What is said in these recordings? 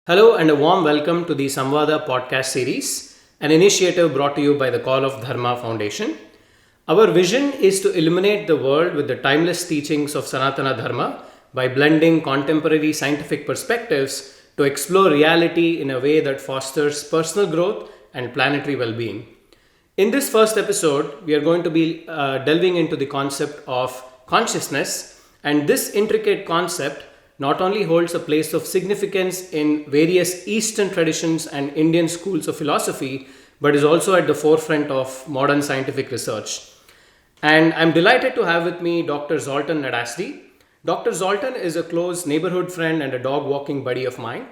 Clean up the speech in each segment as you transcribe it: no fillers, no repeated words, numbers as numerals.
Hello and a warm welcome to the Samvada podcast series, an initiative brought to you by the Call of Dharma Foundation. Our vision is to illuminate the world with the timeless teachings of Sanatana Dharma by blending contemporary scientific perspectives to explore reality in a way that fosters personal growth and planetary well being. In this first episode, we are going to be delving into the concept of consciousness, and this intricate concept not only holds a place of significance in various Eastern traditions and Indian schools of philosophy, but is also at the forefront of modern scientific research. And I'm delighted to have with me Dr. Zoltan Nadasdi. Dr. Zoltan is a close neighborhood friend and a dog walking buddy of mine.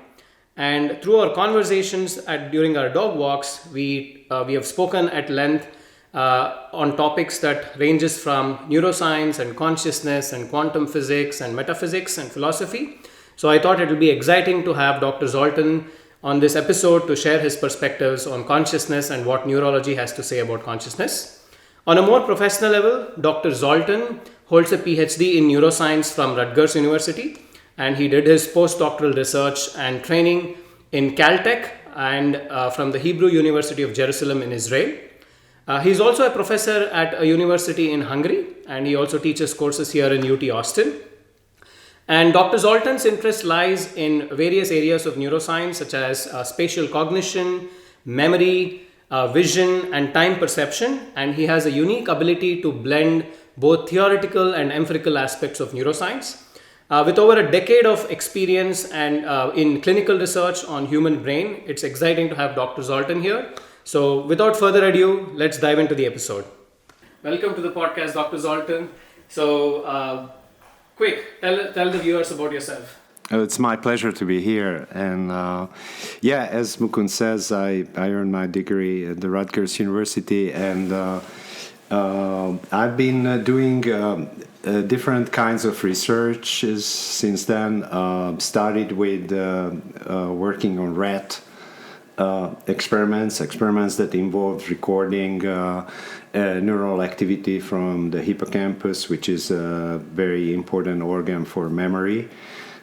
And through our conversations during our dog walks, we have spoken at length on topics that ranges from neuroscience and consciousness and quantum physics and metaphysics and philosophy. So I thought it would be exciting to have Dr. Zoltan on this episode to share his perspectives on consciousness and what neurology has to say about consciousness. On a more professional level, Dr. Zoltan holds a PhD in neuroscience from Rutgers University, and he did his postdoctoral research and training in Caltech and from the Hebrew University of Jerusalem in Israel. He's also a professor at a university in Hungary, and he also teaches courses here in UT Austin. And Dr. Zoltan's interest lies in various areas of neuroscience such as spatial cognition, memory, vision, and time perception. And he has a unique ability to blend both theoretical and empirical aspects of neuroscience. With over a decade of experience and in clinical research on human brain, it's exciting to have Dr. Zoltan here. So without further ado, let's dive into the episode. Welcome to the podcast, Dr. Zoltan. So quick, tell the viewers about yourself. It's my pleasure to be here. And as Mukund says, I earned my degree at the Rutgers University, and I've been doing different kinds of research since then. Started with working on rat experiments that involved recording neural activity from the hippocampus, which is a very important organ for memory.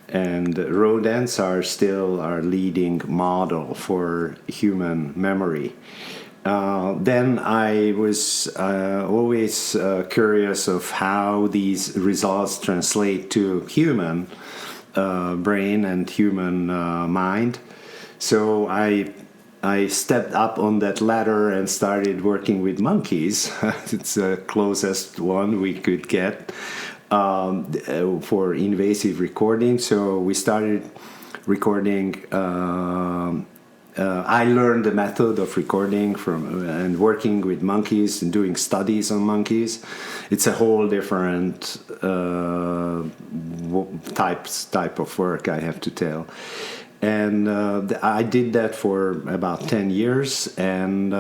And rodents are still our leading model for human memory. Then I was always curious of how these results translate to human brain and human mind. So I stepped up on that ladder and started working with monkeys. It's the closest one we could get for invasive recording. So we started recording. I learned the method of recording and working with monkeys and doing studies on monkeys. It's a whole different type of work, I have to tell. And I did that for about 10 years, and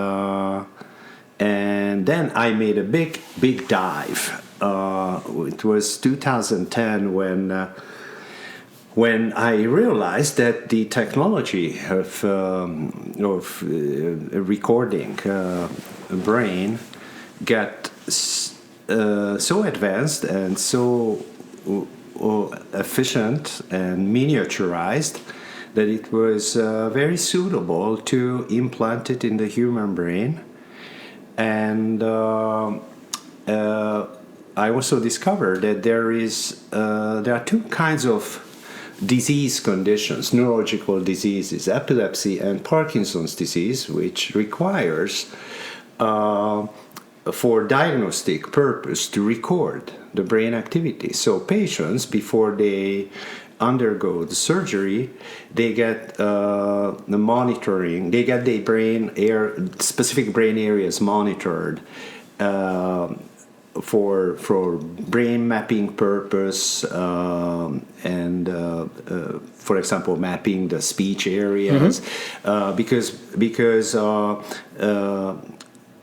then I made a big dive. It was 2010 when I realized that the technology of recording brain got so advanced and so efficient and miniaturized that it was very suitable to implant it in the human brain. And I also discovered that there are two kinds of disease conditions, neurological diseases, epilepsy and Parkinson's disease, which requires for diagnostic purpose to record the brain activity. So patients, before they undergo the surgery, they get the monitoring. They get their specific brain areas monitored for brain mapping purpose, and for example, mapping the speech areas, because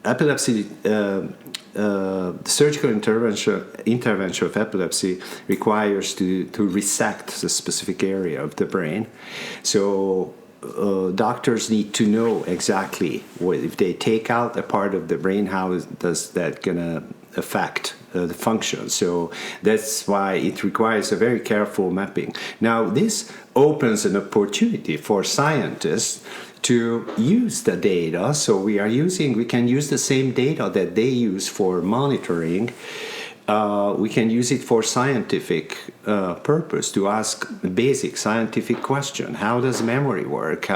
epilepsy. Surgical intervention of epilepsy requires to resect the specific area of the brain. So doctors need to know exactly if they take out a part of the brain, how does that gonna affect the function. So that's why it requires a very careful mapping. Now, this opens an opportunity for scientists to use the data. So we can use the same data that they use for monitoring. We can use it for scientific purpose, to ask basic scientific question. How does memory work?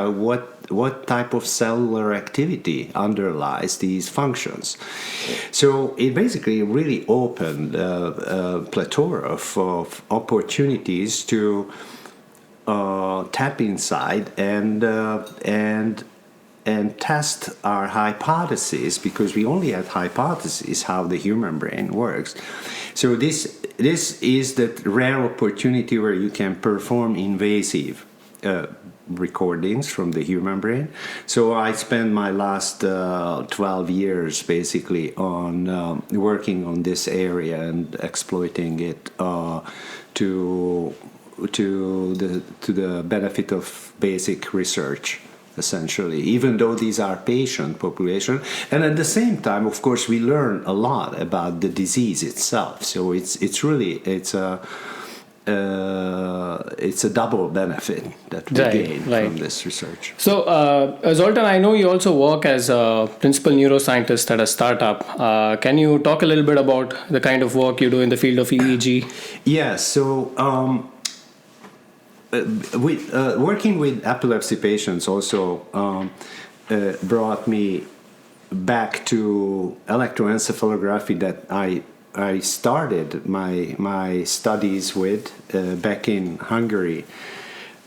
What type of cellular activity underlies these functions? So it basically really opened a plethora of opportunities to tap inside and test our hypotheses, because we only had hypotheses how the human brain works. So this is that rare opportunity where you can perform invasive recordings from the human brain. So I spent my last 12 years basically on working on this area and exploiting it to the benefit of basic research, essentially, even though these are patient population. And at the same time, of course, we learn a lot about the disease itself. So it's a double benefit that we gain from this research. So, Zoltan, I know you also work as a principal neuroscientist at a startup. Can you talk a little bit about the kind of work you do in the field of EEG? Yes. So, working with epilepsy patients also brought me back to electroencephalography that I started my studies with back in Hungary.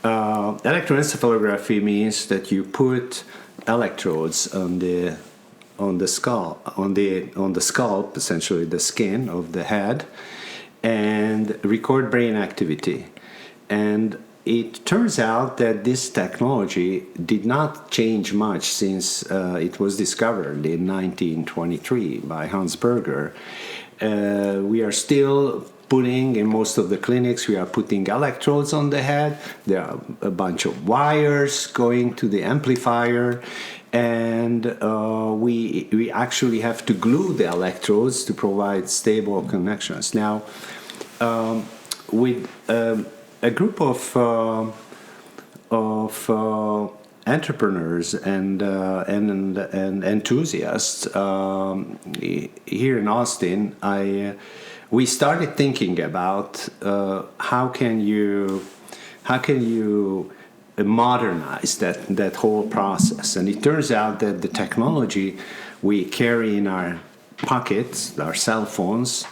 Electroencephalography means that you put electrodes on the scalp, essentially the skin of the head, and record brain activity. And it turns out that this technology did not change much since it was discovered in 1923 by Hans Berger. We are still putting, in most of the clinics, we are putting electrodes on the head. There are a bunch of wires going to the amplifier, and we actually have to glue the electrodes to provide stable connections. Now, with a group of entrepreneurs and enthusiasts here in Austin, we started thinking about how can you modernize that whole process. And it turns out that the technology we carry in our pockets, our cell phones,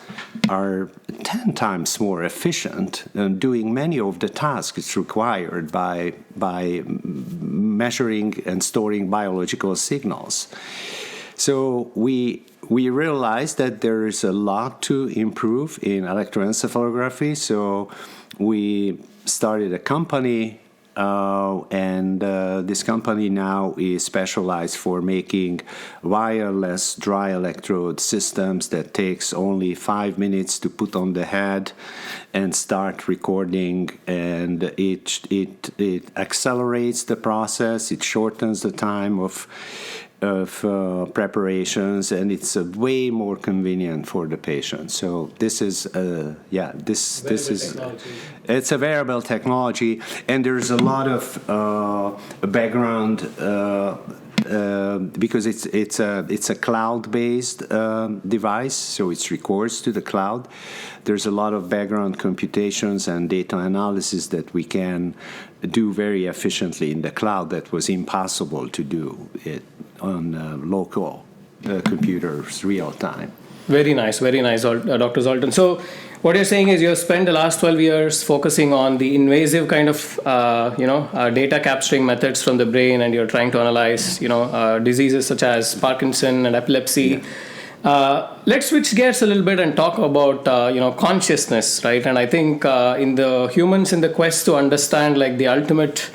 are 10 times more efficient in doing many of the tasks required by measuring and storing biological signals. So we realized that there is a lot to improve in electroencephalography. So we started a company, and this company now is specialized for making wireless dry electrode systems that takes only 5 minutes to put on the head and start recording, and it accelerates the process, it shortens the time of preparations, and it's way more convenient for the patient. So this is it's a wearable technology, and there's a lot of background because it's a cloud-based device, so it records to the cloud. There's a lot of background computations and data analysis that we can do very efficiently in the cloud that was impossible to do it on local computers real time. Very nice, Dr. Zoltan. So what you're saying is you've spent the last 12 years focusing on the invasive kind of data capturing methods from the brain, and you're trying to analyze diseases such as Parkinson and epilepsy. Yeah. Let's switch gears a little bit and talk about consciousness, right? And I think in the humans, in the quest to understand like the ultimate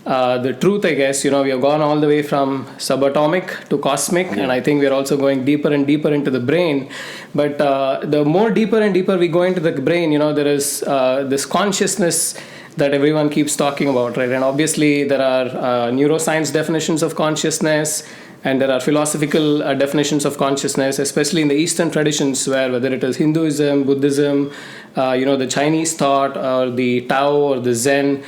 the truth, I guess, we have gone all the way from subatomic to cosmic, and I think we're also going deeper and deeper into the brain. But the more deeper and deeper we go into the brain, there is this consciousness that everyone keeps talking about, right? And obviously there are neuroscience definitions of consciousness. and there are philosophical definitions of consciousness, especially in the Eastern traditions, where whether it is Hinduism, Buddhism, the Chinese thought, or the Tao or the Zen.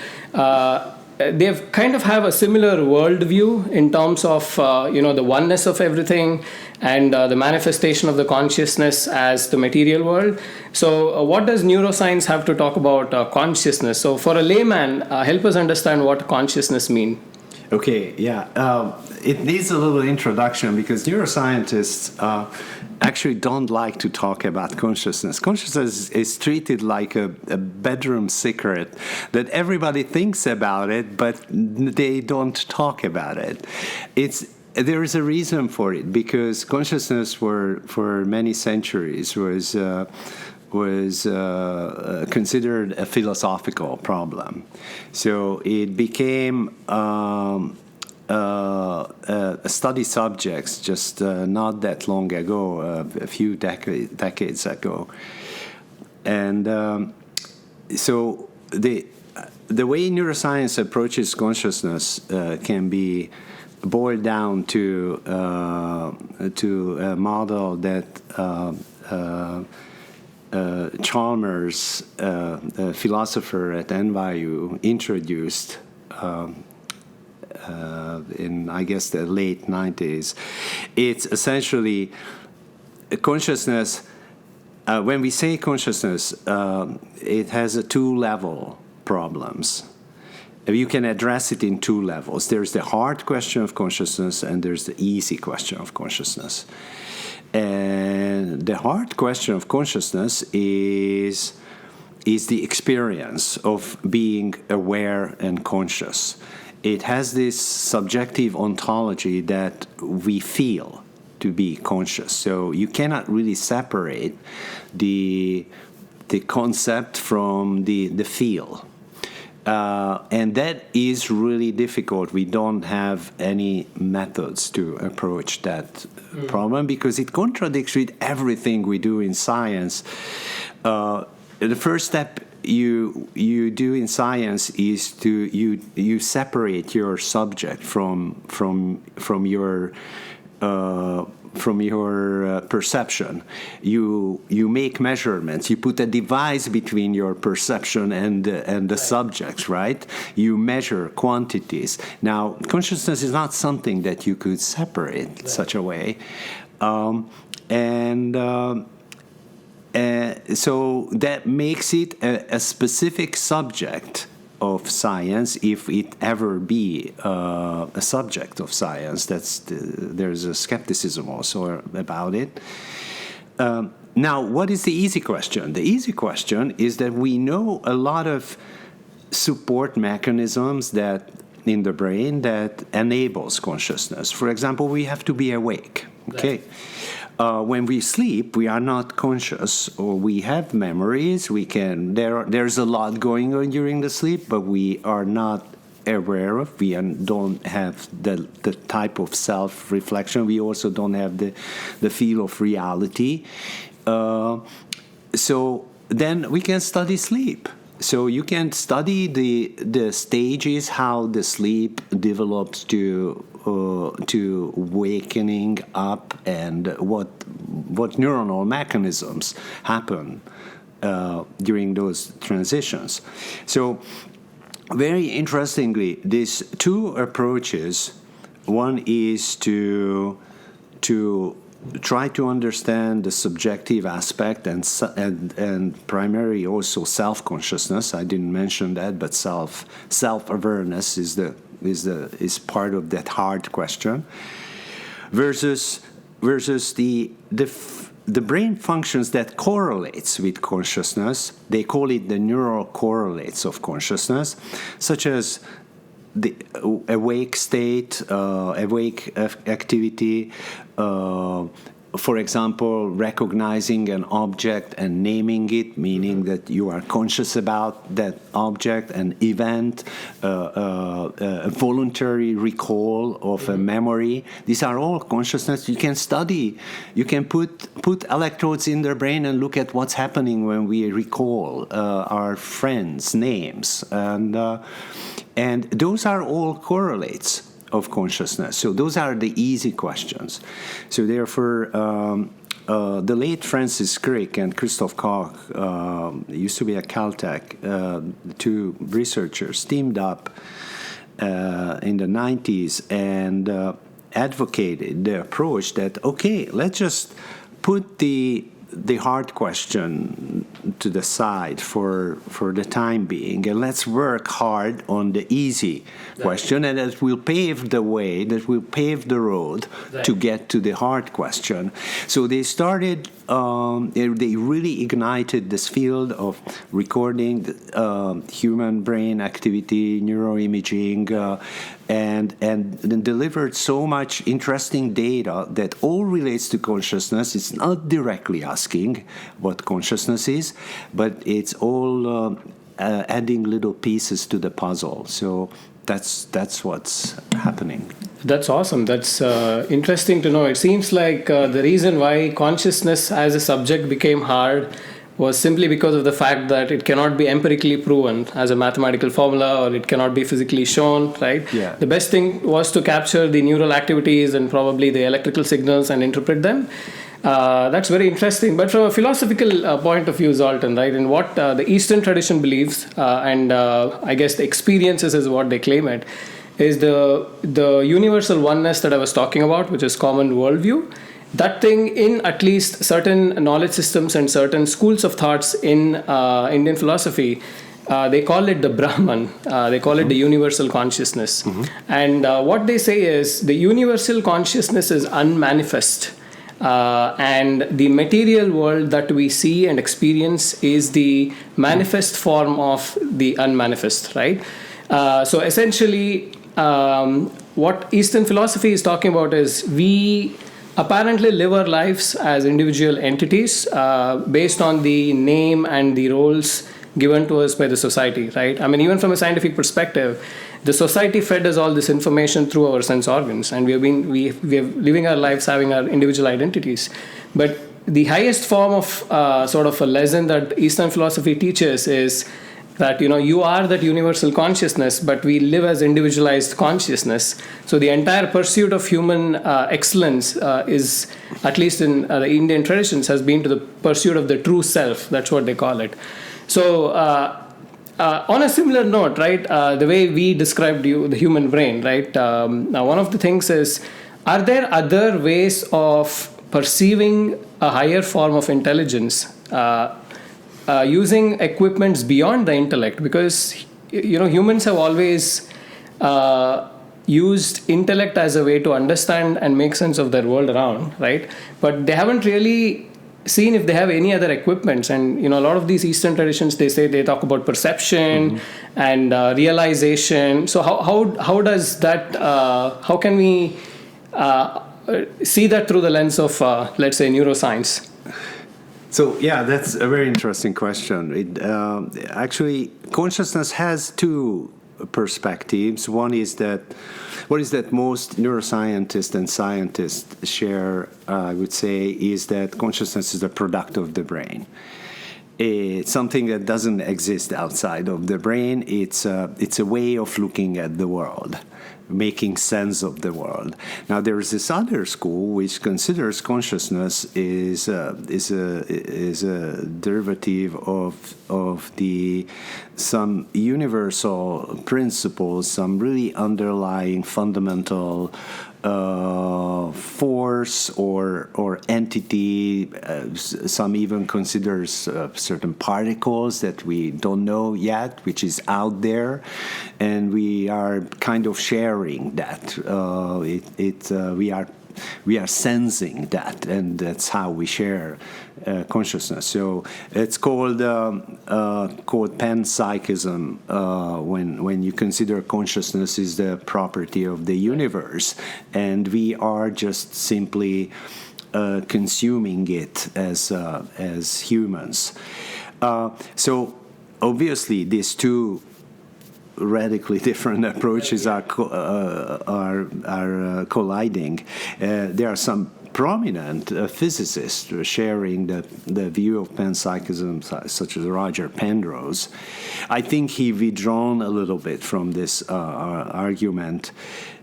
They kind of have a similar worldview in terms of the oneness of everything and the manifestation of the consciousness as the material world. So what does neuroscience have to talk about consciousness? So for a layman, help us understand what consciousness means. Okay, yeah. It needs a little introduction because neuroscientists actually don't like to talk about consciousness. Consciousness is treated like a bedroom secret that everybody thinks about it, but they don't talk about it. There is a reason for it, because consciousness for many centuries was considered a philosophical problem. So it became a study subjects just not that long ago, a few decades ago. And so the way neuroscience approaches consciousness can be boiled down to a model that Chalmers, a philosopher at NYU, introduced in, I guess, the late 90s. It's essentially consciousness. When we say consciousness, it has a two-level problems. You can address it in two levels. There's the hard question of consciousness, and there's the easy question of consciousness. And the hard question of consciousness is the experience of being aware and conscious. It has this subjective ontology that we feel to be conscious. So you cannot really separate the concept from the feel. And that is really difficult. We don't have any methods to approach that problem because it contradicts with everything we do in science. The first step you do in science is to you separate your subject from your perception. You make measurements. You put a device between your perception and the subjects, right? You measure quantities. Now, consciousness is not something that you could separate such a way, so that makes it a specific subject of science, if it ever be a subject of science. There's a skepticism also about it. Now, what is the easy question? The easy question is that we know a lot of support mechanisms that in the brain that enables consciousness. For example, we have to be awake. Okay. When we sleep, we are not conscious, or we have memories. There's a lot going on during the sleep, but we are not aware of. We don't have the type of self-reflection. We also don't have the feel of reality. So then we can study sleep. So you can study the stages, how the sleep develops to wakening up, and what neuronal mechanisms happen during those transitions. So very interestingly, these two approaches, one is to try to understand the subjective aspect and primarily also self-consciousness. I didn't mention that, but self-awareness is part of that hard question. Versus the brain functions that correlates with consciousness. They call it the neural correlates of consciousness, such as the awake state, awake activity, for example, recognizing an object and naming it, meaning that you are conscious about that object, an event, a voluntary recall of a memory. These are all consciousness. You can study. You can put electrodes in their brain and look at what's happening when we recall our friends' names, and those are all correlates of consciousness? So those are the easy questions. So therefore, the late Francis Crick and Christoph Koch used to be at Caltech. Two researchers teamed up in the 90s and advocated the approach that, okay, let's just put the hard question to the side for the time being, and let's work hard on the easy question, and that will pave the way, that will pave the road to get to the hard question. So they started, they really ignited this field of recording human brain activity, neuroimaging, and delivered so much interesting data that all relates to consciousness. It's not directly asking what consciousness is, but it's all adding little pieces to the puzzle. So that's what's happening. That's awesome. That's interesting to know. It seems like the reason why consciousness as a subject became hard was simply because of the fact that it cannot be empirically proven as a mathematical formula, or it cannot be physically shown, right? Yeah. The best thing was to capture the neural activities and probably the electrical signals and interpret them. That's very interesting. But from a philosophical point of view, Zoltan, right, and what the Eastern tradition believes, and I guess the experiences is what they claim it, is the universal oneness that I was talking about, which is common worldview. That thing, in at least certain knowledge systems and certain schools of thoughts in Indian philosophy, they call it the Brahman. They call it the universal consciousness. And what they say is the universal consciousness is unmanifest. And the material world that we see and experience is the manifest form of the unmanifest, right? So essentially, what Eastern philosophy is talking about is we apparently live our lives as individual entities based on the name and the roles given to us by the society, right? I mean, even from a scientific perspective, the society fed us all this information through our sense organs, and we have living our lives having our individual identities. But the highest form of sort of a lesson that Eastern philosophy teaches is that, you know, you are that universal consciousness, but we live as individualized consciousness. So the entire pursuit of human excellence is, at least in the Indian traditions, has been to the pursuit of the true self. That's what they call it. So on a similar note, right, the way we described the human brain, right, now one of the things is, are there other ways of perceiving a higher form of intelligence using equipments beyond the intellect? Because, you know, humans have always used intellect as a way to understand and make sense of their world around, right? But they haven't really seen if they have any other equipments. And, you know, a lot of these Eastern traditions, they talk about perception and realization. So how does that, how can we see that through the lens of, let's say, neuroscience? So, yeah, that's a very interesting question. Actually, consciousness has two perspectives. One is that what is that most neuroscientists and scientists share, I would say, is that consciousness is a product of the brain. It's something that doesn't exist outside of the brain. It's a way of looking at the world, making sense of the world. Now, there is this other school which considers consciousness is a derivative of some universal principles, some really underlying fundamental force or entity. Some even considers certain particles that we don't know yet, which is out there, and we are kind of sharing that. We are sensing that, and that's how we share consciousness. So it's called panpsychism when you consider consciousness is the property of the universe, and we are just simply consuming it as humans. So obviously, these two radically different approaches are colliding. There are some prominent physicists sharing the view of panpsychism, such as Roger Penrose. I think he withdrawn a little bit from this argument.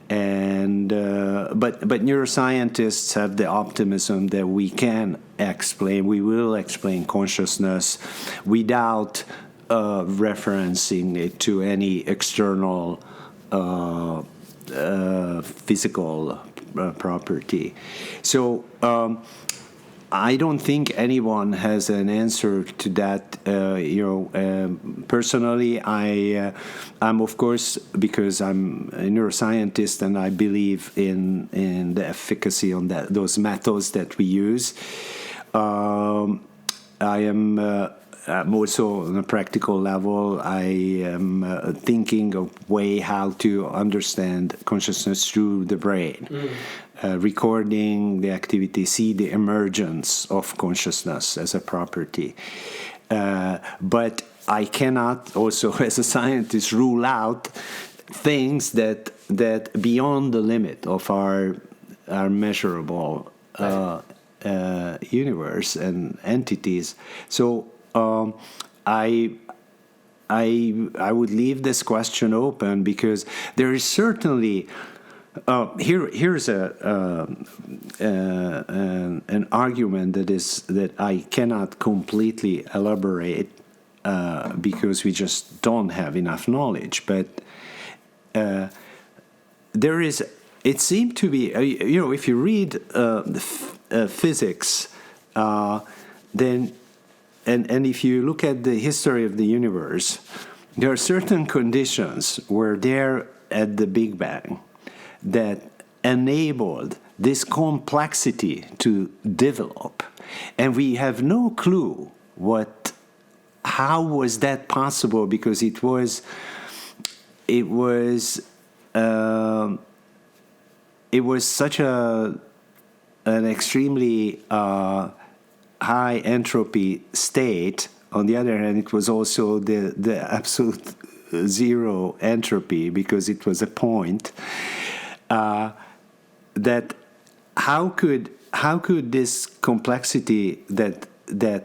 And but neuroscientists have the optimism that we will explain consciousness without referencing it to any external physical property. So I don't think anyone has an answer to that. Personally, I'm of course, because I'm a neuroscientist and I believe in the efficacy on those methods that we use. I'm also on a practical level. I am thinking of way how to understand consciousness through the brain. Recording the activity, see the emergence of consciousness as a property. But I cannot also, as a scientist, rule out things that beyond the limit of our measurable universe and entities. So I would leave this question open, because there is certainly here's an argument that I cannot completely elaborate because we just don't have enough knowledge. But there is. It seemed to be, if you read physics, then and if you look at the history of the universe, there are certain conditions were there at the Big Bang that enabled this complexity to develop, and we have no clue how was that possible, because it was such an extremely high entropy state. On the other hand, it was also the absolute zero entropy, because it was a point. That how could this complexity that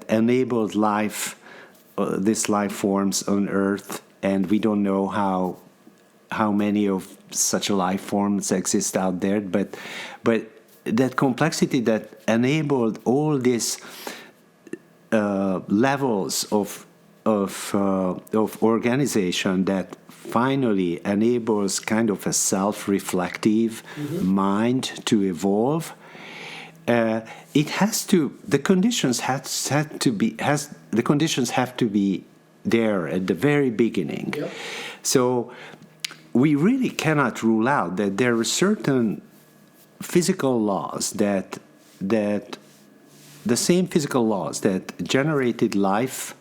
enabled life, this life forms on Earth, and we don't know how many of such life forms exist out there, but that complexity that enabled all these levels of organization that finally enables kind of a self-reflective mind to evolve. The conditions have to be there at the very beginning. Yep. So we really cannot rule out that there are certain physical laws that the same physical laws that generated life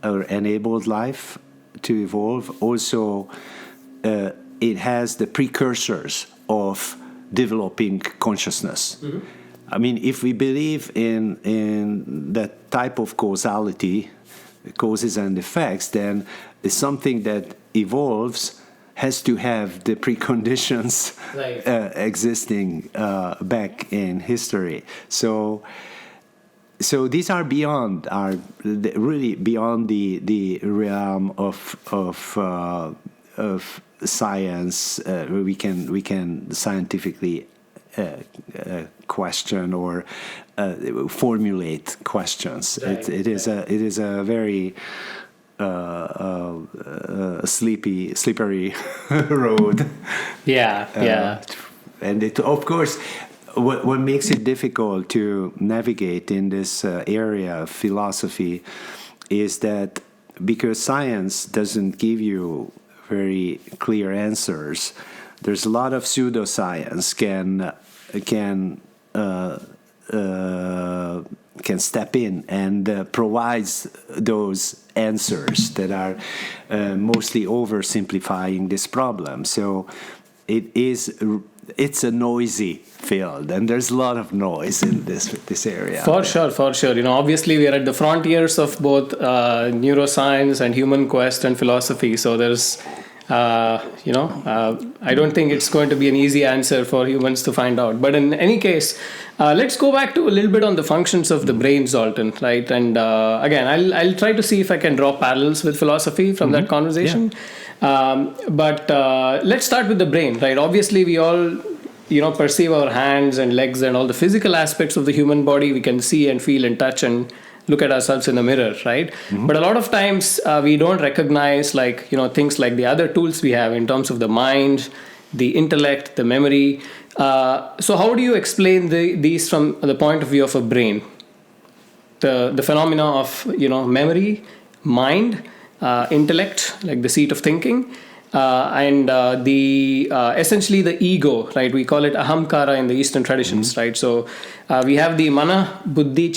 or enabled life to evolve, also it has the precursors of developing consciousness. I mean, if we believe in that type of causality, causes and effects, then it's something that evolves has to have the preconditions existing back in history. So these are really beyond the realm of science. We can scientifically question or formulate questions. Right. It is a very slippery road. Yeah. And it, of course, what makes it difficult to navigate in this area of philosophy is that because science doesn't give you very clear answers, there's a lot of pseudoscience can step in and provides those answers that are mostly oversimplifying this problem. So it's a noisy field, and there's a lot of noise in this area. For sure. Obviously we are at the frontiers of both neuroscience and human quest and philosophy. So there's I don't think it's going to be an easy answer for humans to find out. But in any case, let's go back to a little bit on the functions of the brain, Zoltan, right? And again, I'll try to see if I can draw parallels with philosophy from that conversation. Yeah. But let's start with the brain, right? Obviously, we all perceive our hands and legs and all the physical aspects of the human body. We can see and feel and touch and look at ourselves in the mirror, right? But a lot of times we don't recognize things like the other tools we have in terms of the mind, the intellect, the memory. So how do you explain these from the point of view of a brain? The phenomena of memory, mind, intellect, like the seat of thinking, and the essentially the ego, right? We call it ahamkara in the Eastern traditions, right? So we have the mana, buddhi,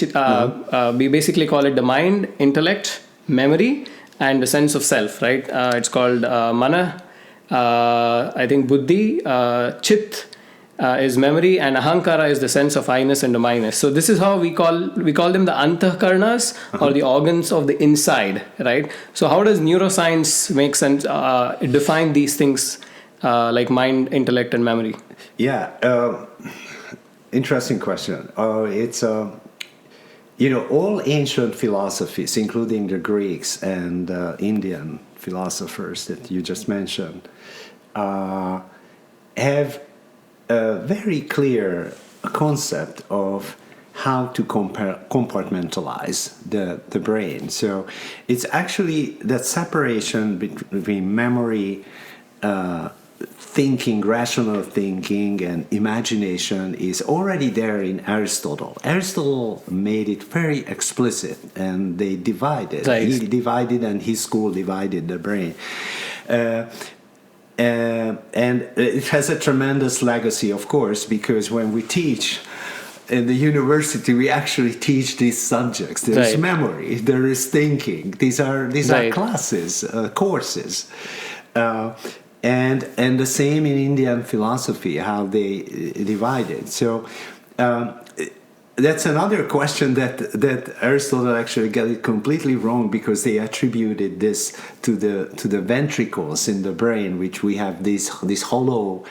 we basically call it the mind, intellect, memory, and the sense of self, right? It's called mana, I think buddhi, chit is memory, and ahankara is the sense of I-ness and the minus. So this is how we call them the antahkarnas, or the organs of the inside, right? So how does neuroscience make sense, define these things like mind, intellect, and memory? Yeah, interesting question. It's all ancient philosophies, including the Greeks and Indian philosophers that you just mentioned, have a very clear concept of how to compartmentalize the brain. So it's actually that separation between memory, thinking, rational thinking, and imagination is already there in Aristotle. Aristotle made it very explicit, and they divided. Right. He divided, and his school divided the brain. And it has a tremendous legacy, of course, because when we teach in the university, we actually teach these subjects. There's right. memory, there is thinking. These are right. classes, courses. And the same in Indian philosophy, how they divide it. So that's another question that Aristotle actually got it completely wrong, because they attributed this to the ventricles in the brain, which we have these hollow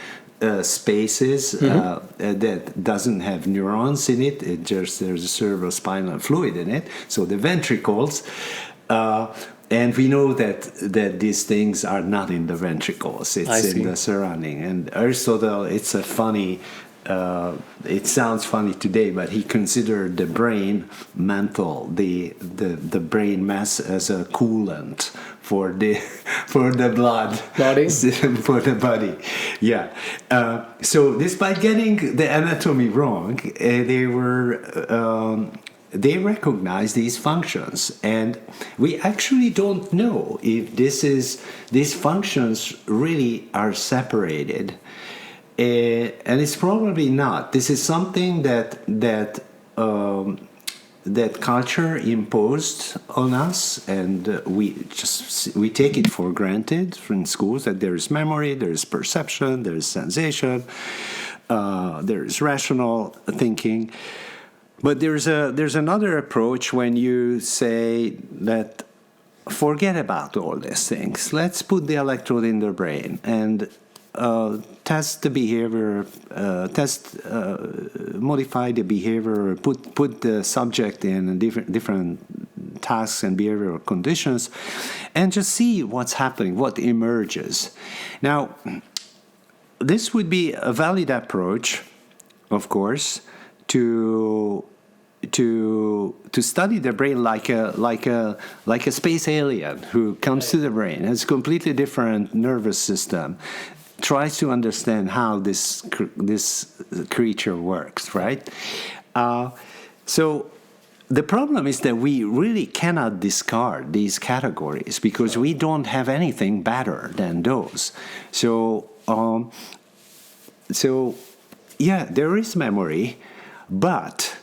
spaces that doesn't have neurons in it. There's a cerebrospinal fluid in it. So the ventricles. And we know that these things are not in the ventricles. It's in the surrounding. And Aristotle, it's a funny. It sounds funny today, but he considered the brain mental, the brain mass, as a coolant for the blood, body, for the body. Yeah. So despite getting the anatomy wrong, they recognize these functions, and we actually don't know if these functions really are separated. And it's probably not. This is something that culture imposed on us, and we take it for granted from schools that there is memory, there is perception, there is sensation, there is rational thinking. But there's another approach when you say that forget about all these things. Let's put the electrode in the brain and test the behavior, modify the behavior, put the subject in different tasks and behavioral conditions, and just see what's happening, what emerges. Now, this would be a valid approach, of course, to study the brain like a space alien who comes to the brain, has a completely different nervous system, tries to understand how this creature works, right? So the problem is that we really cannot discard these categories because we don't have anything better than those. So yeah, there is memory, but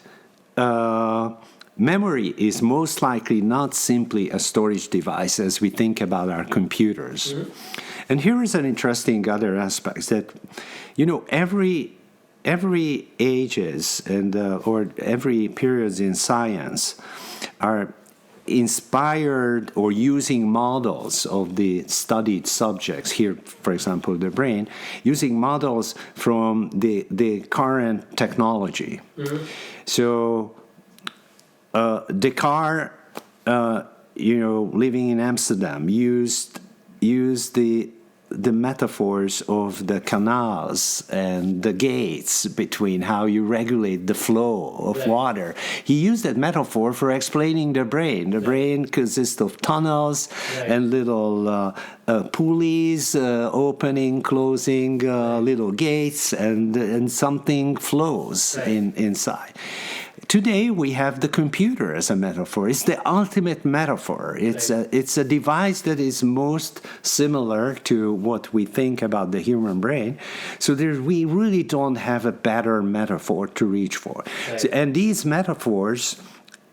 memory is most likely not simply a storage device as we think about our computers. Mm-hmm. And here is an interesting other aspect that, every ages and or every periods in science are inspired or using models of the studied subjects, here, for example, the brain, using models from the current technology. So Descartes, living in Amsterdam, used the metaphors of the canals and the gates between how you regulate the flow of water. He used that metaphor for explaining the brain. The brain consists of tunnels and little pulleys, opening, closing, little gates, and something flows inside. Today we have the computer as a metaphor. It's the ultimate metaphor. It's a device that is most similar to what we think about the human brain. So we really don't have a better metaphor to reach for. So, and these metaphors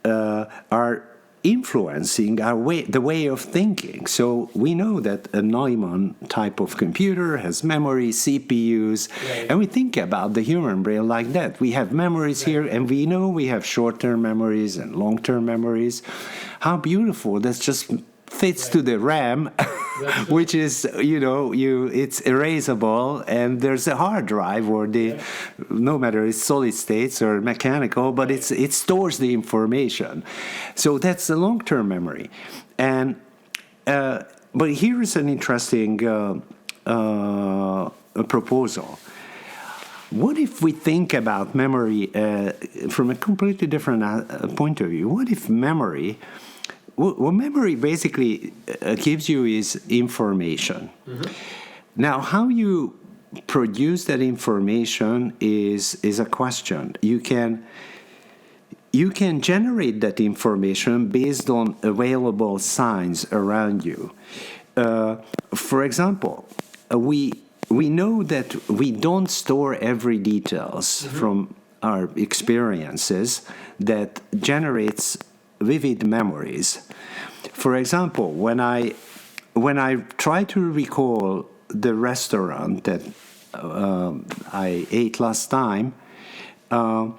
are influencing the way of thinking. So we know that a Neumann type of computer has memory, CPUs, and we think about the human brain like that. We have memories here, and we know we have short-term memories and long-term memories. How beautiful! That just fits to the RAM, which is, it's erasable, and there's a hard drive, or no matter it's solid states or mechanical, but it stores the information. So that's the long-term memory. And but here is an interesting proposal. What if we think about memory from a completely different point of view? What if memory... What memory basically gives you is information. Now, how you produce that information is a question. You can generate that information based on available signs around you. For example, we know that we don't store every details from our experiences that generates vivid memories. For example, when I try to recall the restaurant that I ate last time, I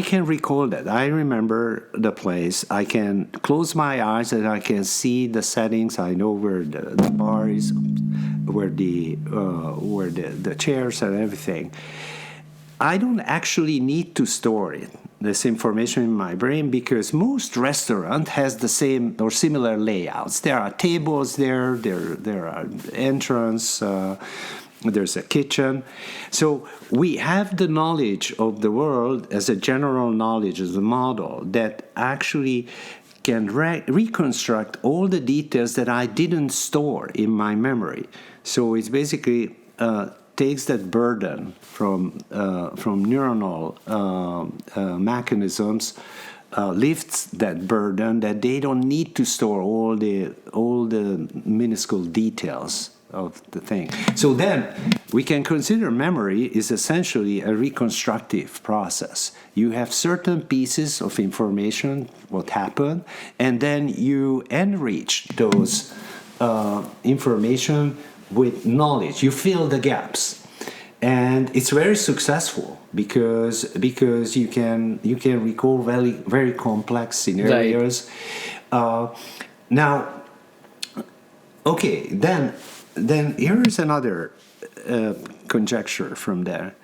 can recall that. I remember the place. I can close my eyes and I can see the settings. I know where the bar is, where the chairs and everything. I don't actually need to store this information in my brain, because most restaurant has the same or similar layouts. There are tables there are entrance, there's a kitchen. So we have the knowledge of the world as a general knowledge, as a model that actually can reconstruct all the details that I didn't store in my memory. So it's basically takes that burden from neuronal mechanisms, lifts that burden that they don't need to store all the minuscule details of the thing. So then we can consider memory is essentially a reconstructive process. You have certain pieces of information, what happened, and then you enrich those information with knowledge. You fill the gaps, and it's very successful because you can recall very very complex scenarios. Now, okay, then here is another conjecture from there.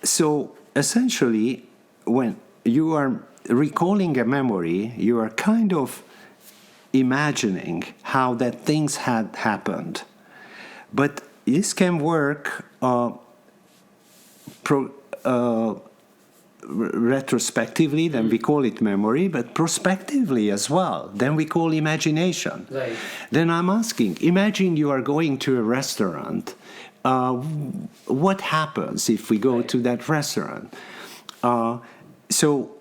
So essentially, when you are recalling a memory, you are kind of imagining how that things had happened. But this can work retrospectively, then we call it memory, but prospectively as well, then we call imagination. Right. Then I'm asking, imagine you are going to a restaurant. What happens if we go to that restaurant? So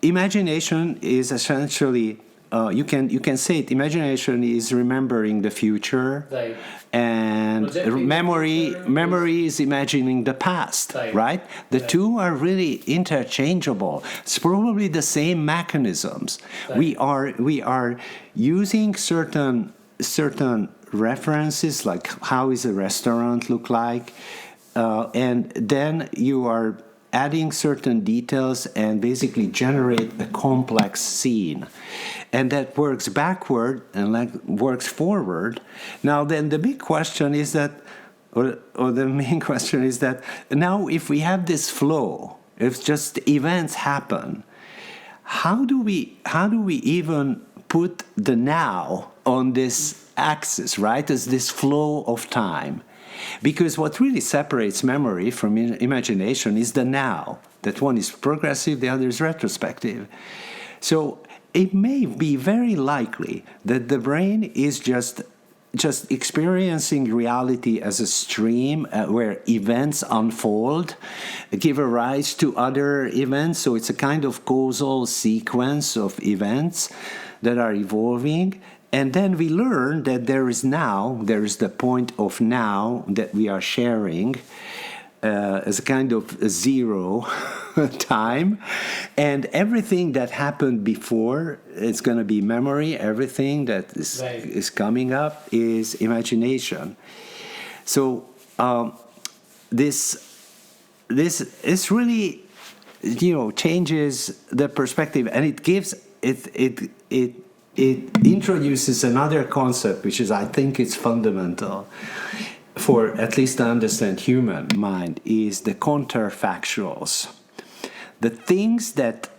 imagination is essentially, you can say it, imagination is remembering the future. Right. And memory is imagining the past, right? The two are really interchangeable. It's probably the same mechanisms. Right. We are using certain references, like how is a restaurant look like, and then you are adding certain details and basically generate a complex scene. And that works backward and works forward. Now then the big question is that, or the main question is that now if we have this flow, if just events happen, how do we even put the now on this axis, right, as this flow of time? Because what really separates memory from imagination is the now. That one is progressive, the other is retrospective. So it may be very likely that the brain is just experiencing reality as a stream where events unfold, give a rise to other events. So it's a kind of causal sequence of events that are evolving. And then we learn that there is the point of now that we are sharing as a kind of a zero time. And everything that happened before is going to be memory. Everything that is coming up is imagination. So this really, changes the perspective, and it gives it introduces another concept, which is, I think, it's fundamental for at least to understand human mind, is the counterfactuals. The things that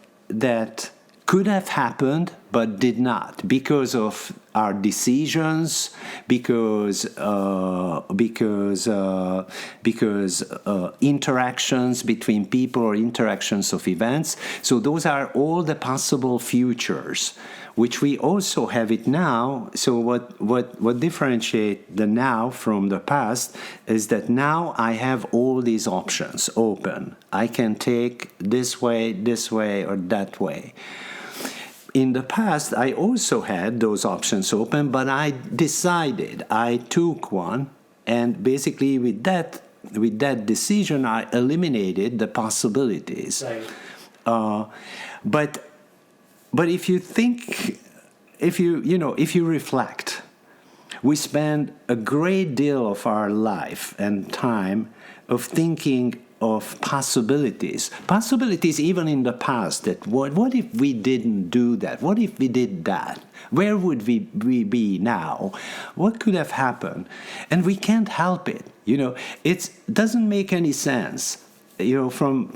could have happened but did not because of our decisions, because interactions between people or interactions of events. So those are all the possible futures, which we also have it now. So what differentiates the now from the past is that now I have all these options open. I can take this way, or that way. In the past, I also had those options open, but I took one, and basically with that decision, I eliminated the possibilities. Right. But if you reflect, we spend a great deal of our life and time of thinking of possibilities even in the past, that what if we didn't do that? What if we did that? Where would we be now? What could have happened? And we can't help it. It doesn't make any sense. From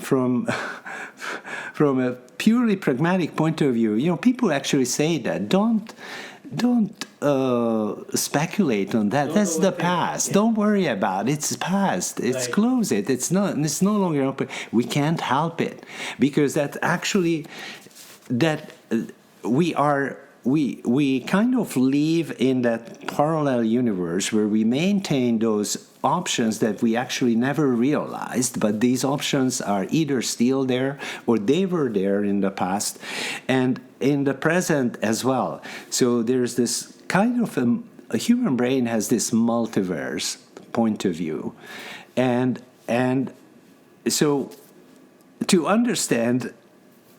a purely pragmatic point of view, people actually say that don't speculate on that. That's the past. Yeah. Don't worry about it. It's past. It's right. Close it. It's no longer open. We can't help it, because that actually we kind of live in that parallel universe where we maintain those options that we actually never realized, but these options are either still there or they were there in the past and in the present as well. So there's this kind of a human brain has this multiverse point of view, and so to understand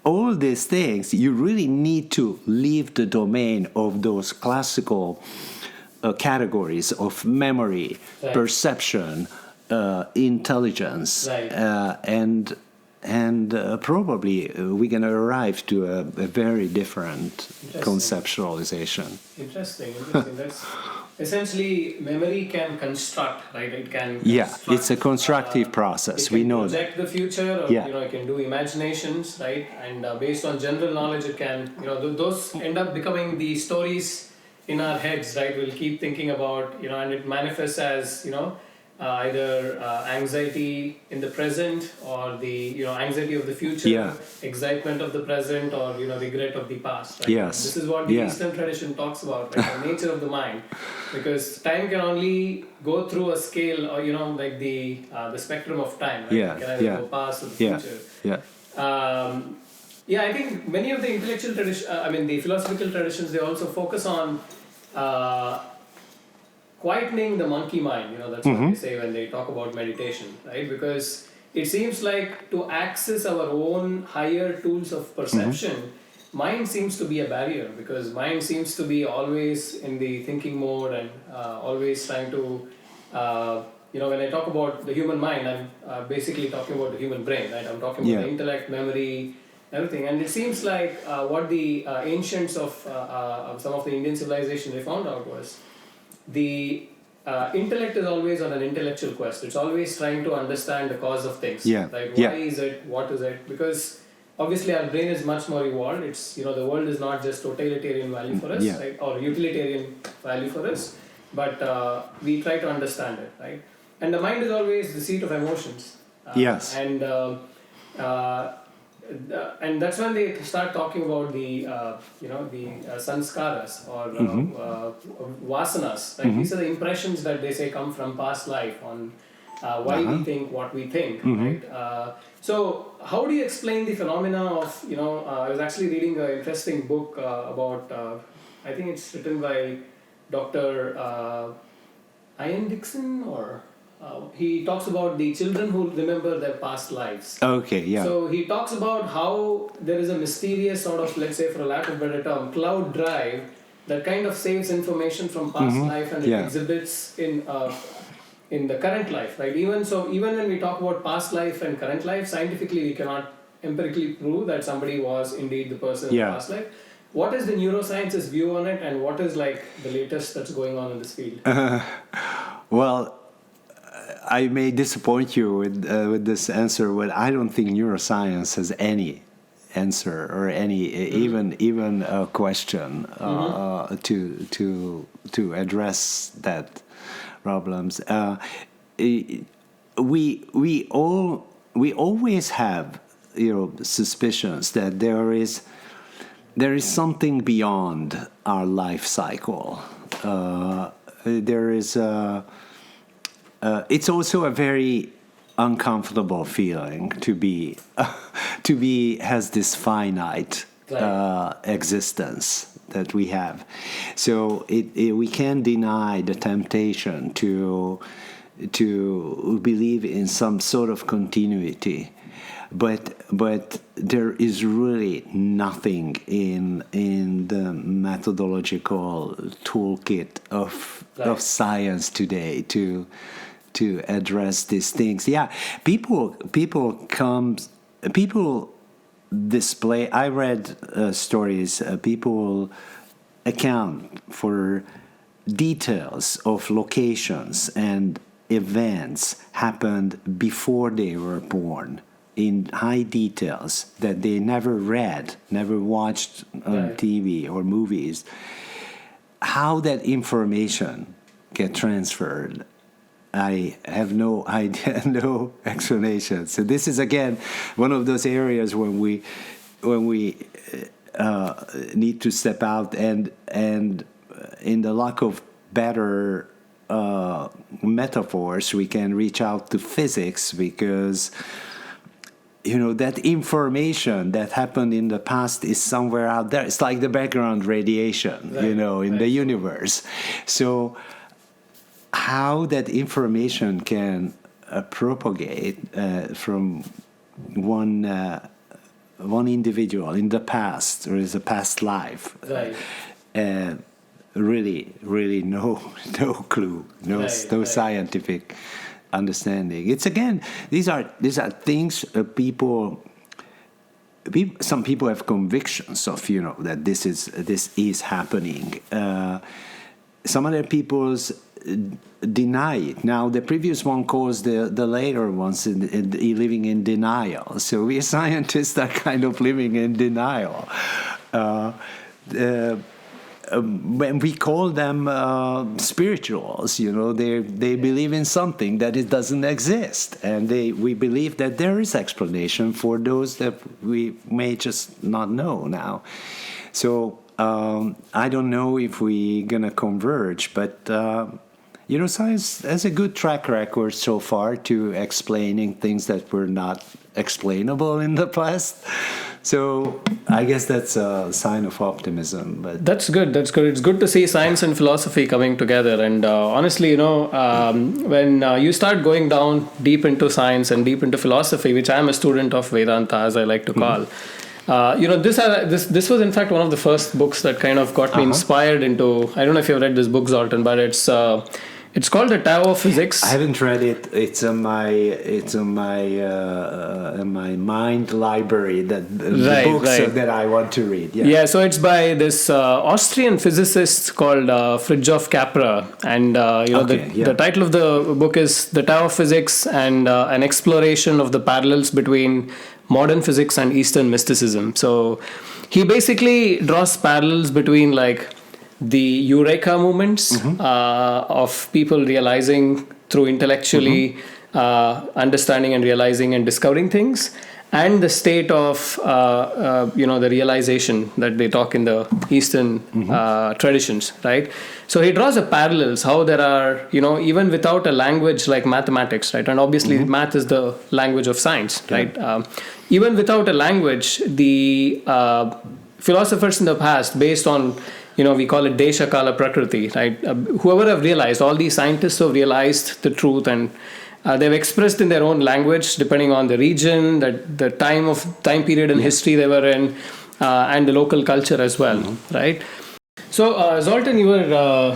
all these things, you really need to leave the domain of those classical categories of memory, right. Perception, intelligence, right. And probably we're going to arrive to a very different conceptualization. Interesting. That's essentially, memory can construct, right? It can. Yeah, it's a constructive process. We know that. It can project the future, or it can do imaginations, right? And based on general knowledge, it can. Those end up becoming the stories in our heads, right? We'll keep thinking about, and it manifests as, either anxiety in the present, or the, anxiety of the future, excitement of the present, or, regret of the past, right? Yes. This is what the Eastern tradition talks about, right? The nature of the mind. Because time can only go through a scale, or, like the spectrum of time, right? It can either go past or the future. I think many of the intellectual traditions, the philosophical traditions, they also focus on quietening the monkey mind. That's what they say when they talk about meditation, right? Because it seems like to access our own higher tools of perception, mind seems to be a barrier, because mind seems to be always in the thinking mode and always trying to when I talk about the human mind, I'm basically talking about the human brain, right? I'm talking about the intellect, memory, everything. And it seems like what the ancients of some of the Indian civilization they found out was the intellect is always on an intellectual quest. It's always trying to understand the cause of things, right? Why is it? What is it? Because obviously our brain is much more evolved. It's the world is not just totalitarian value for us, right? Or utilitarian value for us, but we try to understand it, right? And the mind is always the seat of emotions. And that's when they start talking about the sanskaras or vasanas. Right? These are the impressions that they say come from past life on why we think what we think. Right? So how do you explain the phenomena of I was actually reading an interesting book about I think it's written by Dr. Ian Dixon or. He talks about the children who remember their past lives. Okay, yeah. So he talks about how there is a mysterious sort of, let's say for a lack of a better term, cloud drive that kind of saves information from past life and it exhibits in the current life, right? Even when we talk about past life and current life, scientifically we cannot empirically prove that somebody was indeed the person in the past life. What is the neuroscience's view on it, and what is like the latest that's going on in this field? Well, I may disappoint you with this answer, but I don't think neuroscience has any answer or any even a question to address that problems. We always have suspicions that there is something beyond our life cycle. There is it's also a very uncomfortable feeling to be has this finite existence that we have. So we can't deny the temptation to believe in some sort of continuity, but there is really nothing in the methodological toolkit of science today to address these things. People display. I read stories. People account for details of locations and events happened before they were born in high details that they never read, never watched on TV or movies. How that information get transferred, I have no idea, no explanation. So this is again one of those areas when we need to step out and in the lack of better metaphors, we can reach out to physics because that information that happened in the past is somewhere out there. It's like the background radiation, in the universe. So how that information can propagate from one individual in the past or is a past life, really no clue, no scientific understanding. It's again these are things some people have convictions of that this is happening. Some other people's deny it. Now the previous one calls the later ones living in denial. So we scientists are kind of living in denial. When we call them spirituals, they believe in something that it doesn't exist, and we believe that there is explanation for those that we may just not know now. So I don't know if we're gonna converge, but science has a good track record so far to explaining things that were not explainable in the past. So I guess that's a sign of optimism. But that's good. It's good to see science and philosophy coming together. And honestly, when you start going down deep into science and deep into philosophy, which I'm a student of Vedanta, as I like to call, this was in fact one of the first books that kind of got me inspired into. I don't know if you've read this book, Zoltan, but it's It's called the Tao of Physics. I haven't read it. It's on my mind library. The books that I want to read. Yeah. So it's by this Austrian physicist called Fritjof Capra, and the title of the book is The Tao of Physics and an exploration of the parallels between modern physics and Eastern mysticism. So he basically draws parallels between like the Eureka movements of people realizing through intellectually understanding and realizing and discovering things, and the state of the realization that they talk in the Eastern traditions, right? So he draws a parallels how there are, even without a language like mathematics, right? And obviously math is the language of science, right? Even without a language, the philosophers in the past, based on we call it Desha Kala Prakriti, right? Whoever have realized, all these scientists have realized the truth, and they've expressed in their own language, depending on the region, the time period in history they were in, and the local culture as well, right? So, Zoltan, you were,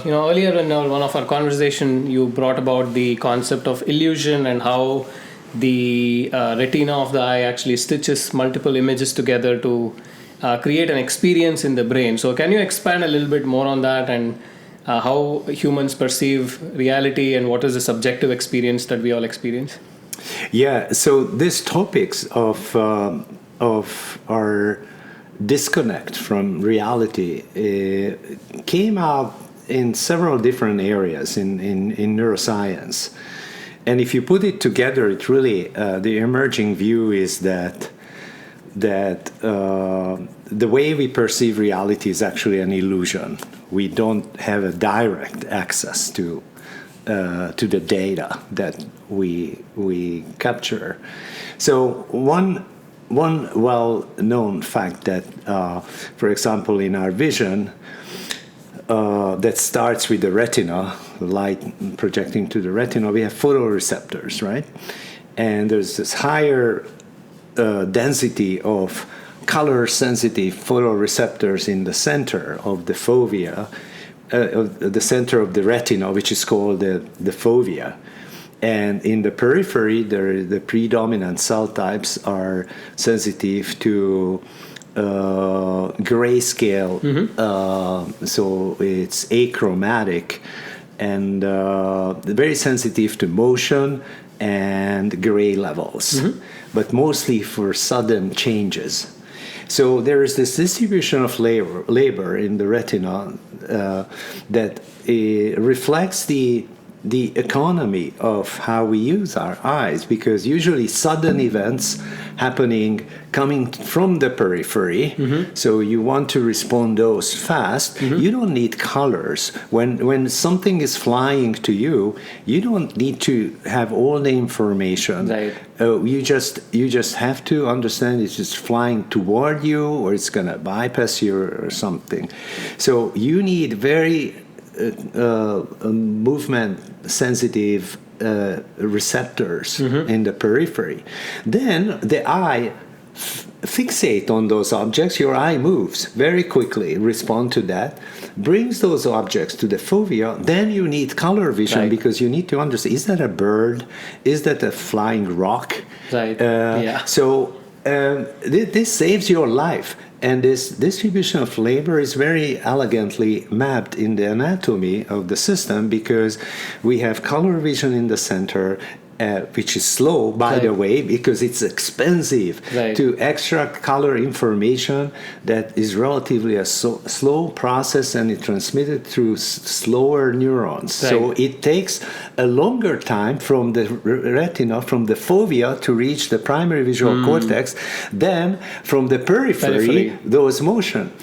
earlier in one of our conversation, you brought about the concept of illusion and how the retina of the eye actually stitches multiple images together to create an experience in the brain. So can you expand a little bit more on that, and how humans perceive reality, and what is the subjective experience that we all experience? Yeah, so these topics of our disconnect from reality came out in several different areas in neuroscience. And if you put it together, it really, the emerging view is that the way we perceive reality is actually an illusion. We don't have a direct access to the data that we capture. So one well-known fact that, for example, in our vision, that starts with the retina, light projecting to the retina, we have photoreceptors, right? And there's this higher density of color-sensitive photoreceptors in the center of the fovea, the center of the retina, which is called the fovea. And in the periphery, the predominant cell types are sensitive to grayscale, so it's achromatic, and very sensitive to motion and gray levels, but mostly for sudden changes. So there is this distribution of labor in the retina that reflects the economy of how we use our eyes, because usually sudden events coming from the periphery, so you want to respond those fast. You don't need colors. When something is flying to you, you don't need to have all the information. Right. You just have to understand it's just flying toward you, or it's going to bypass you or something. So you need very movement sensitive receptors in the periphery. Then the eye fixate on those objects. Your eye moves very quickly, respond to that, brings those objects to the fovea. Then you need color vision, because you need to understand, is that a bird? Is that a flying rock? Right. So this saves your life. And this distribution of labor is very elegantly mapped in the anatomy of the system, because we have color vision in the center, which is slow, by the way, because it's expensive to extract color information that is relatively a slow process, and it's transmitted through slower neurons. So it takes a longer time from the retina, from the fovea, to reach the primary visual cortex than from the periphery. Those motion.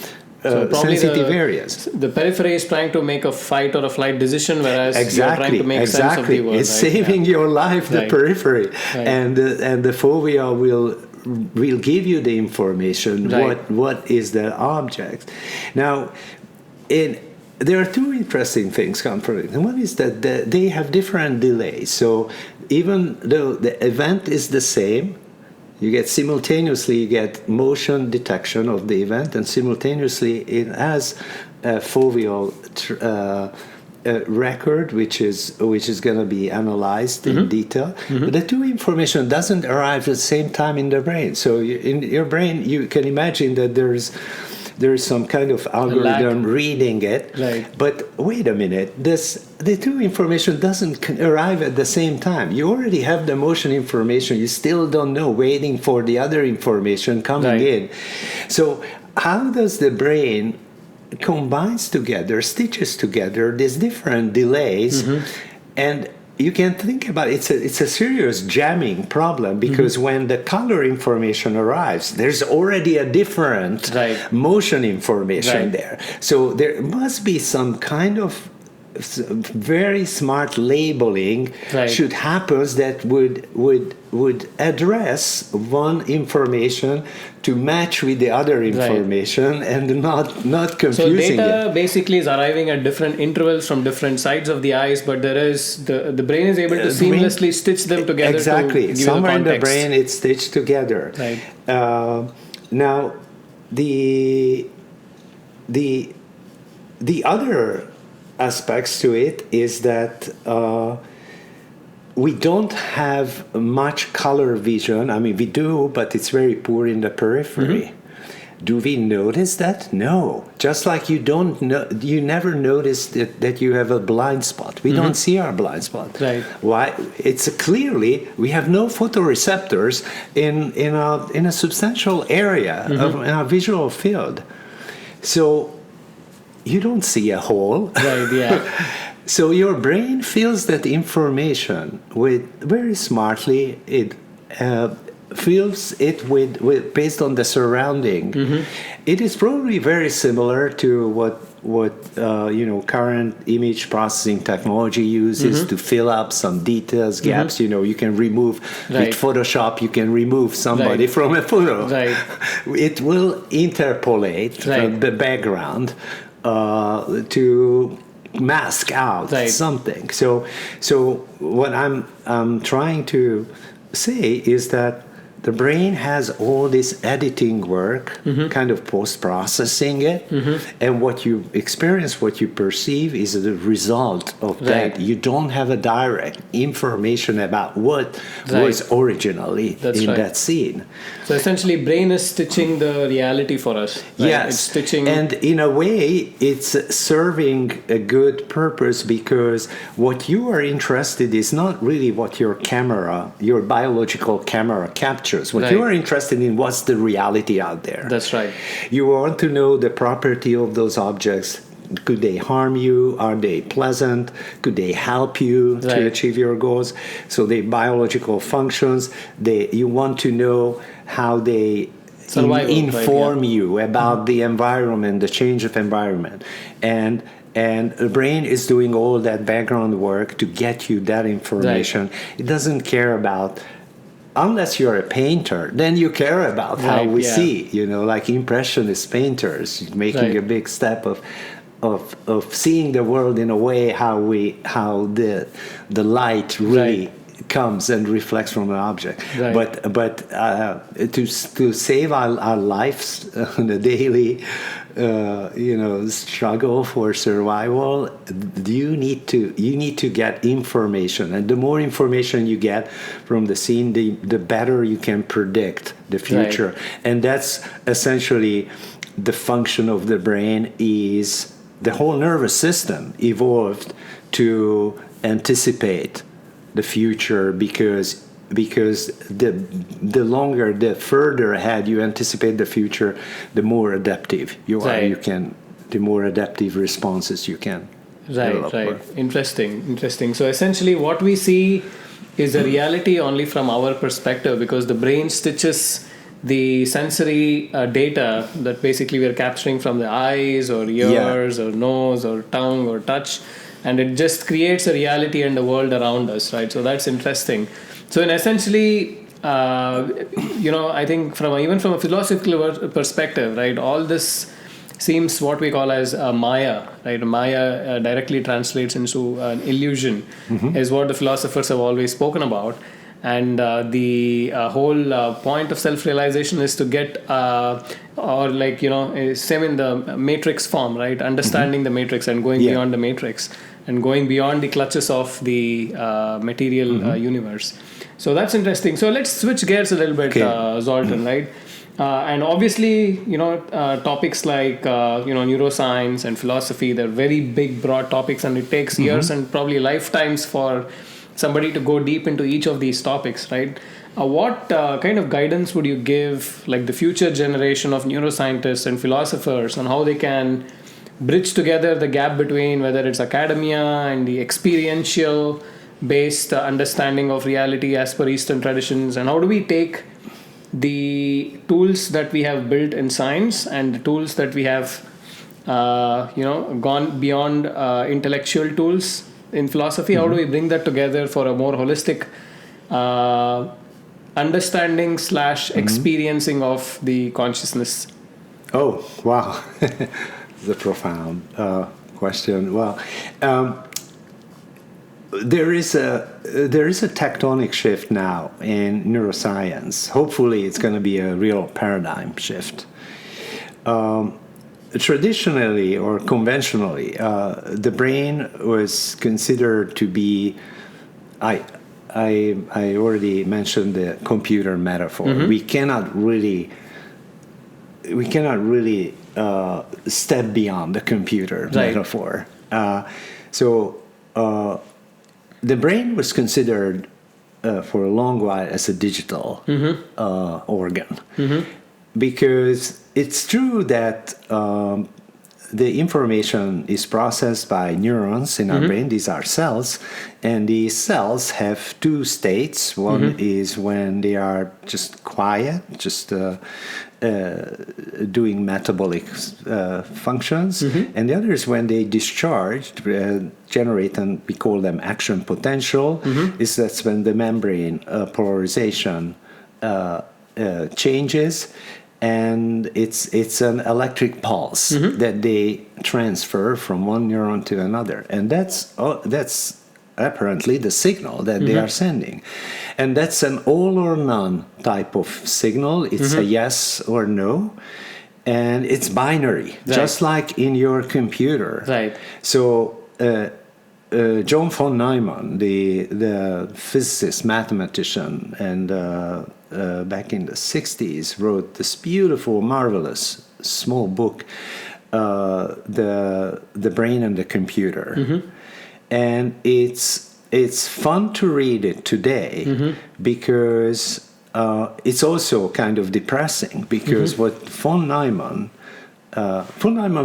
So sensitive areas. The periphery is trying to make a fight or a flight decision, whereas you're trying to make sense of the world. It's saving your life, the periphery, and the fovea will give you the information. What is the object? Now, there are two interesting things come from it. And one is that they have different delays. So even though the event is the same, you get motion detection of the event, and simultaneously it has a foveal record which is going to be analyzed in detail. But the two information doesn't arrive at the same time in the brain. So in your brain, you can imagine that there's some kind of algorithm reading it. Right. But wait a minute, the two information doesn't arrive at the same time. You already have the motion information. You still don't know, waiting for the other information coming in. So how does the brain combines together, stitches together these different delays, and you can think about it, it's a serious jamming problem, because when the color information arrives, there's already a different motion information there. So there must be some kind of very smart labeling should happen that would address one information to match with the other information and not confusing So data basically is arriving at different intervals from different sides of the eyes, but there is the brain is able to seamlessly stitch them together. Exactly. To give Somewhere in the context. brain it's stitched together. Right. Now the other aspects to it is that we don't have much color vision. I mean, we do, but it's very poor in the periphery. Do we notice that? No. Just like you never notice that you have a blind spot. We don't see our blind spot. Right. Why? It's clearly we have no photoreceptors in a substantial area of in our visual field. So you don't see a hole. Right, yeah. So your brain fills that information with very smartly. It fills it with based on the surrounding. It is probably very similar to what current image processing technology uses to fill up some details, gaps. You can remove with Photoshop. You can remove somebody from a photo. Right. It will interpolate the background to mask out something. So what I'm trying to say is that the brain has all this editing work, kind of post-processing it, and what you experience, what you perceive is the result of that. You don't have a direct information about what was originally in that scene. So essentially, brain is stitching the reality for us. Right? Yes, it's stitching, and in a way, it's serving a good purpose, because what you are interested is not really what your biological camera captures. What you are interested in, what's the reality out there. That's right. You want to know the property of those objects. Could they harm you? Are they pleasant? Could they help you to achieve your goals? So the biological functions, you want to know how they inform you about the environment, the change of environment. And the brain is doing all that background work to get you that information. It doesn't care about, unless you're a painter, then you care about how we see, like impressionist painters making a big step of seeing the world in a way how the light really comes and reflects from an object. But to save our lives on a daily struggle for survival, you need to get information, and the more information you get from the scene, the better you can predict the future. And that's essentially the function of the brain. Is the whole nervous system evolved to anticipate the future, because the further ahead you anticipate the future, the more adaptive you are. The more adaptive responses you can develop. Interesting. So essentially what we see is a reality only from our perspective, because the brain stitches the sensory data that basically we are capturing from the eyes or ears or nose or tongue or touch, and it just creates a reality and the world around us, right? So that's interesting. So in essentially, I think even from a philosophical perspective, right, all this seems what we call as Maya, right? Maya directly translates into an illusion, is what the philosophers have always spoken about. And the whole point of self-realization is to get, same in the matrix form, right? Understanding the matrix and going beyond the matrix. and going beyond the clutches of the material universe. So that's interesting. So let's switch gears a little bit, Zoltan, right? And obviously, topics like, neuroscience and philosophy, they're very big, broad topics, and it takes years and probably lifetimes for somebody to go deep into each of these topics, right? What kind of guidance would you give, like the future generation of neuroscientists and philosophers, on how they can bridge together the gap between whether it's academia and the experiential based understanding of reality as per Eastern traditions, and how do we take the tools that we have built in science and the tools that we have, gone beyond intellectual tools in philosophy? How do we bring that together for a more holistic understanding / experiencing of the consciousness? Oh, wow. It's a profound question. Well, there is a tectonic shift now in neuroscience. Hopefully, it's going to be a real paradigm shift. Traditionally or conventionally, the brain was considered to be. I already mentioned the computer metaphor. We cannot really step beyond the computer metaphor. The brain was considered for a long while as a digital organ, because it's true that the information is processed by neurons in our brain. These are cells, and these cells have two states. One is when they are just quiet, just doing metabolic functions, and the other is when they discharge, generate, and we call them action potential. That's when the membrane polarization changes, and it's an electric pulse that they transfer from one neuron to another, and that's apparently the signal that they are sending. And that's an all or none type of signal. It's a yes or no, and it's binary, just like in your computer. Right. So John von Neumann, the physicist, mathematician, and back in the 60s, wrote this beautiful, marvelous, small book, The Brain and the Computer. And it's fun to read it today because it's also kind of depressing, because what von Neumann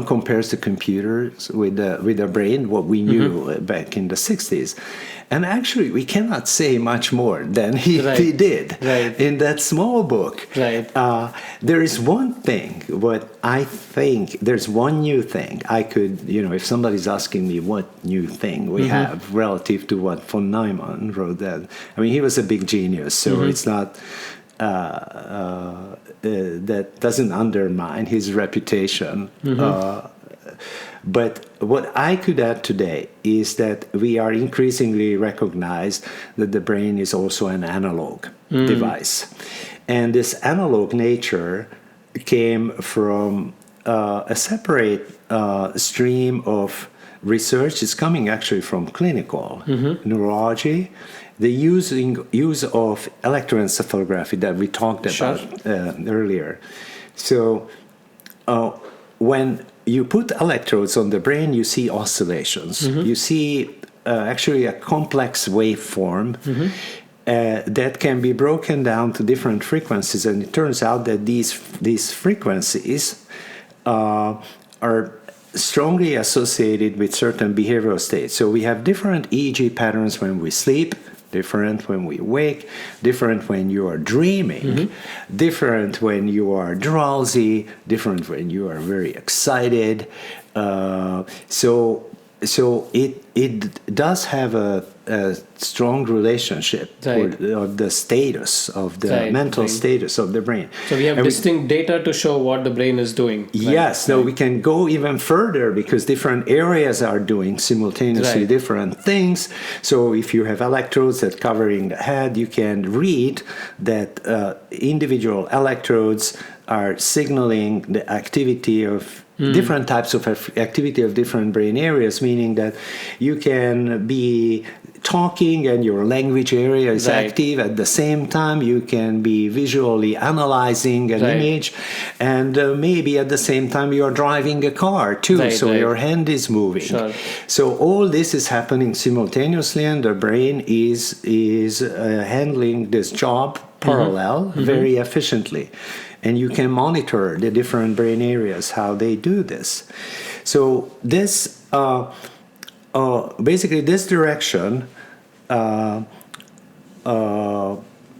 compares the computers with the brain, what we knew back in the 60s. And actually, we cannot say much more than he did in that small book. There is one thing, but I think there's one new thing I could, if somebody's asking me what new thing we have relative to what von Neumann wrote, that, I mean, he was a big genius, so it's not... that doesn't undermine his reputation. But what I could add today is that we are increasingly recognized that the brain is also an analog device. And this analog nature came from a separate stream of research. It's coming actually from clinical neurology. The use of electroencephalography that we talked about earlier. So when you put electrodes on the brain, you see oscillations. You see actually a complex waveform that can be broken down to different frequencies. And it turns out that these frequencies are strongly associated with certain behavioral states. So we have different EEG patterns when we sleep, different when we wake, different when you are dreaming, different when you are drowsy, different when you are very excited. So it does have a strong relationship of the status of the mental status of the brain. So we have distinct data to show what the brain is doing. Right? Yes, no, we can go even further because different areas are doing simultaneously different things. So if you have electrodes that covering the head, you can read that individual electrodes are signaling the activity of different types of activity of different brain areas, meaning that you can be talking and your language area is active at the same time. You can be visually analyzing an image, and maybe at the same time you are driving a car too, so your hand is moving. Sure. So all this is happening simultaneously, and the brain is handling this job parallel very efficiently. And you can monitor the different brain areas, how they do this. So this, basically this direction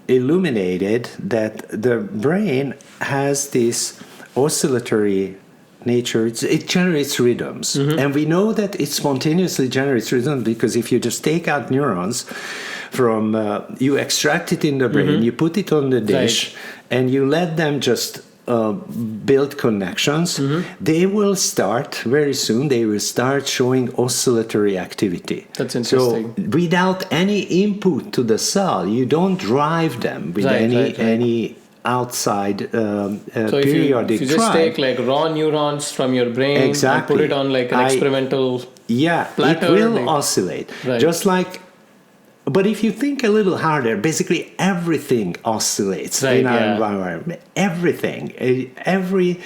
illuminated that the brain has this oscillatory nature. It generates rhythms. And we know that it spontaneously generates rhythms because if you just take out neurons from, you extract it in the brain, you put it on the dish, and you let them just build connections, they will start very soon, they will start showing oscillatory activity. That's interesting. So without any input to the cell, you don't drive them with any outside so periodic if you just take like raw neurons from your brain and put it on like an experimental platter, it will oscillate. Just like, but if you think a little harder, basically everything oscillates in our environment. Everything, every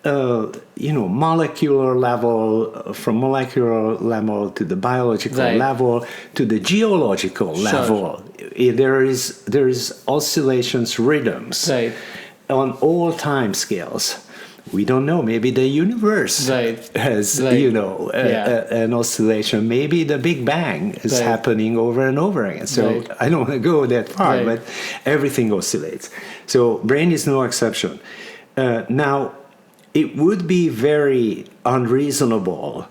molecular level, from molecular level to the biological level to the geological level, there is oscillations, rhythms on all time scales. We don't know. Maybe the universe has, an oscillation. Maybe the Big Bang is happening over and over again. So I don't want to go that far, but everything oscillates. So brain is no exception. Now, it would be very unreasonable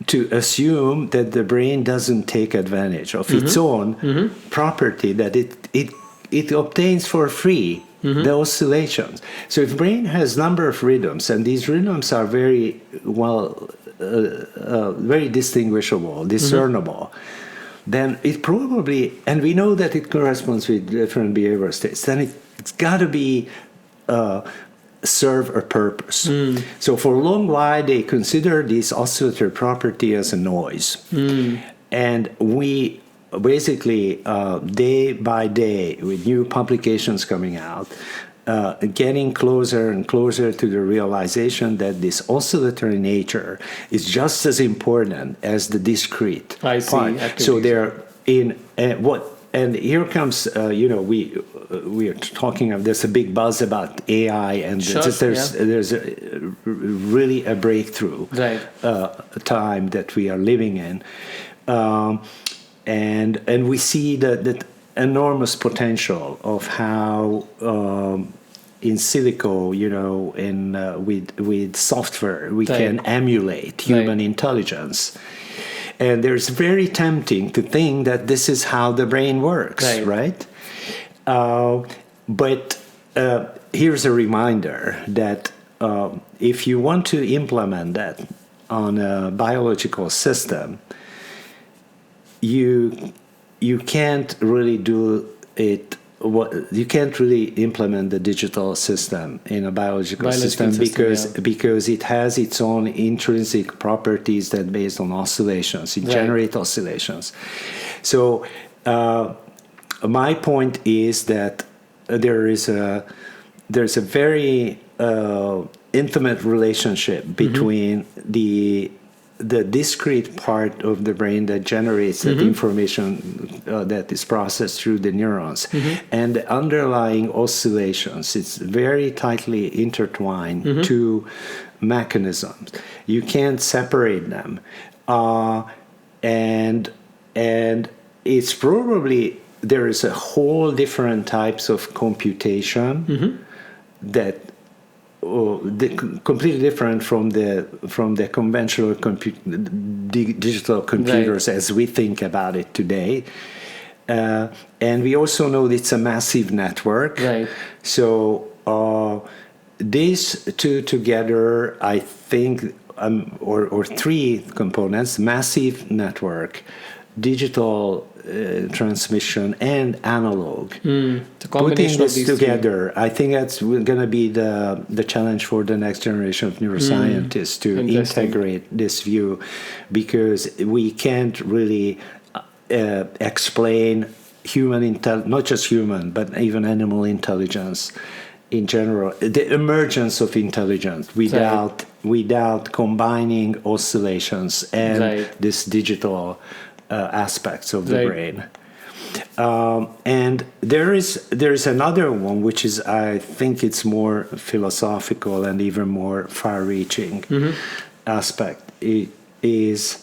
to assume that the brain doesn't take advantage of its own property that it obtains for free. The oscillations. So if brain has number of rhythms, and these rhythms are very very distinguishable, discernible, then it probably, and we know that it corresponds with different behavioral states, then it's got to be serve a purpose. So for a long while, they consider this oscillatory property as a noise. And we basically, day by day, with new publications coming out, getting closer and closer to the realization that this oscillatory nature is just as important as the discrete part. So they're in and here comes, we are talking of, there's a big buzz about AI, and there's really a breakthrough time that we are living in. And we see that enormous potential of how in silico, with software, we can emulate human intelligence. And it's very tempting to think that this is how the brain works, right? But here's a reminder that if you want to implement that on a biological system, you can't really do it. You can't really implement the digital system in a biological system because it has its own intrinsic properties that based on oscillations. It generates oscillations. So my point is that there's a very intimate relationship between the discrete part of the brain that generates that information that is processed through the neurons and the underlying oscillations. It's very tightly intertwined two mechanisms. You can't separate them. And it's probably, there is a whole different types of computation that completely different from the conventional digital computers as we think about it today, And we also know that it's a massive network. Right. So these two together, I think, or three components: massive network, digital transmission, and analog. The Putting combination of this these together, I think that's going to be the challenge for the next generation of neuroscientists to integrate this view, because we can't really explain not just human, but even animal intelligence in general, the emergence of intelligence without combining oscillations and this digital aspects of the brain. And there is another one, which is, I think it's more philosophical and even more far-reaching aspect. It is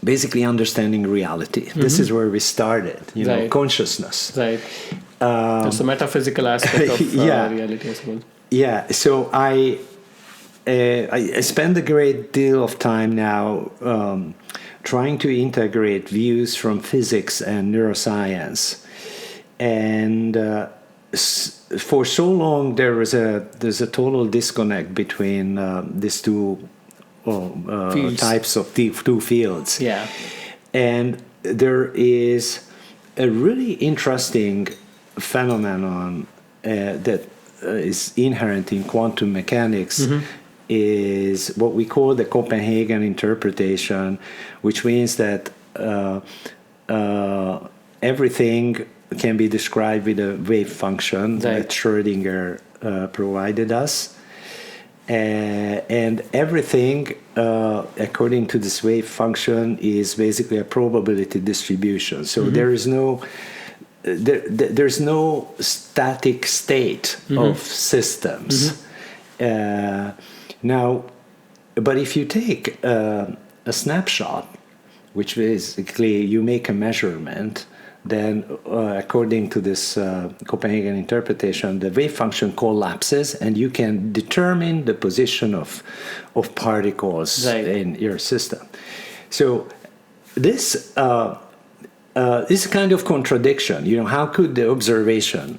basically understanding reality. This is where we started, consciousness. Right. There's a metaphysical aspect of reality as well. Yeah. So I spend a great deal of time now trying to integrate views from physics and neuroscience, and for so long there's a total disconnect between these two types of two fields. Yeah. And there is a really interesting phenomenon that is inherent in quantum mechanics, is what we call the Copenhagen interpretation, which means that everything can be described with a wave function that Schrödinger provided us. And everything, according to this wave function, is basically a probability distribution. So there's no static state of systems. Now, but if you take a snapshot, which basically you make a measurement, then according to this Copenhagen interpretation, the wave function collapses and you can determine the position of particles in your system. So this is a kind of contradiction. How could the observation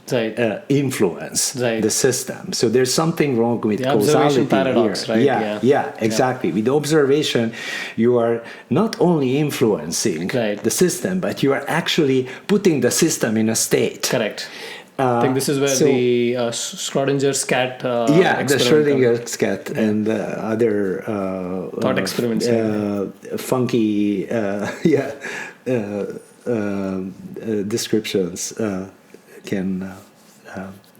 influence the system? So there's something wrong with the causality paradox, here. Right? Yeah, exactly. With the observation, you are not only influencing the system, but you are actually putting the system in a state. Correct. I think this is where the Schrödinger's cat the Schrödinger's cat and other thought experiments. Funky descriptions can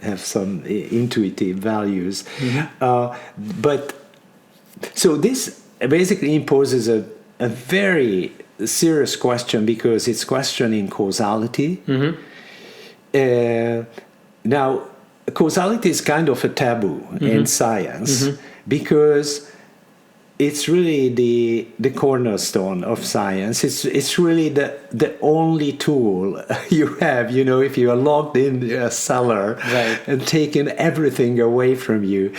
have some intuitive values. But so this basically imposes a very serious question, because it's questioning causality. Now, causality is kind of a taboo in science, because it's really the cornerstone of science. It's really the only tool you have. If you are locked in a cellar and taking everything away from you,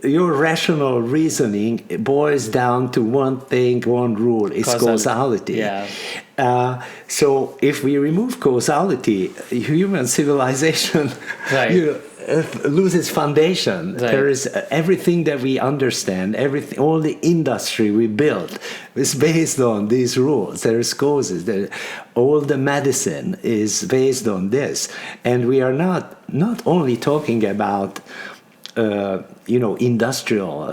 your rational reasoning boils down to one thing, one rule: it's causality. So if we remove causality, human civilization loses foundation. There is everything that we understand, all the industry we built is based on these rules. There is causes. All the medicine is based on this, and we are not only talking about industrial.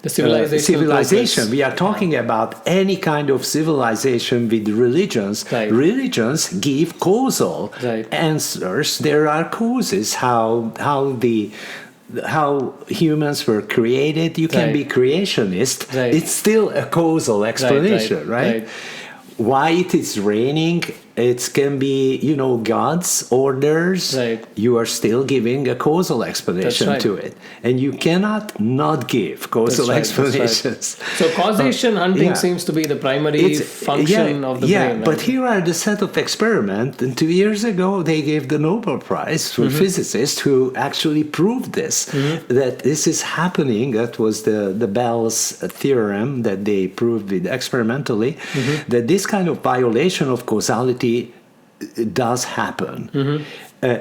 The civilization. We are talking about any kind of civilization with religions. Religions give causal answers. There are causes how humans were created. You can be creationist. It's still a causal explanation, right? Why it is raining it can be, God's orders. Right. You are still giving a causal explanation right. to it. And you cannot not give causal explanations. So causation hunting seems to be the primary function of the brain. Yeah, but here are the set of experiments. And 2 years ago, they gave the Nobel Prize for physicists who actually proved this, that this is happening. That was the Bell's theorem that they proved with experimentally, that this kind of violation of causality does happen.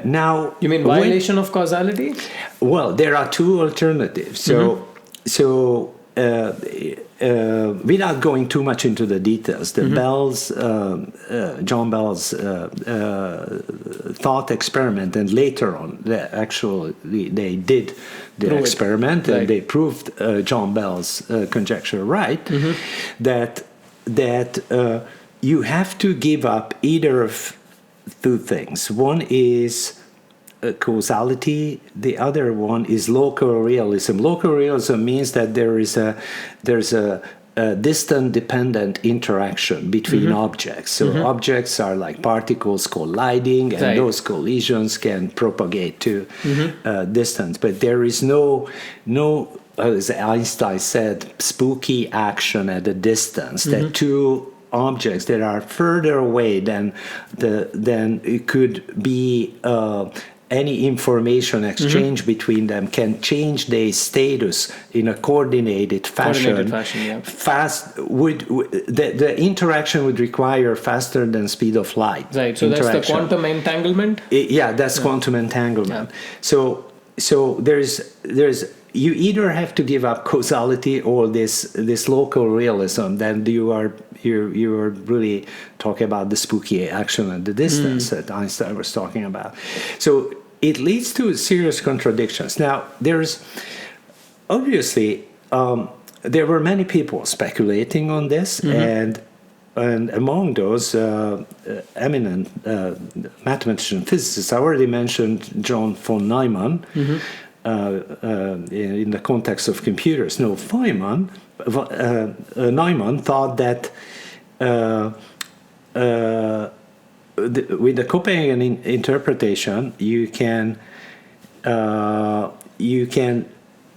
Now, you mean violation of causality? Well, there are two alternatives. So without going too much into the details, the John Bell's thought experiment, and later on, they did the experiment and they proved John Bell's conjecture right, that you have to give up either of two things. One is causality. The other one is local realism. Local realism means that there's a distant dependent interaction between objects. So objects are like particles colliding, and those collisions can propagate to distance. But there is no, as Einstein said, spooky action at a distance. That two objects that are further away than it could be any information exchange between them can change their status in a coordinated fashion. The interaction would require faster than speed of light. Right. So that's the quantum entanglement. That's quantum entanglement. Yeah. So there's you either have to give up causality or this local realism. Then you are really talking about the spooky action at the distance that Einstein was talking about. So it leads to serious contradictions. Now, there's obviously there were many people speculating on this, and among those eminent mathematician physicists, I already mentioned John von Neumann. In the context of computers. No, Neumann thought that with the Copenhagen interpretation, you can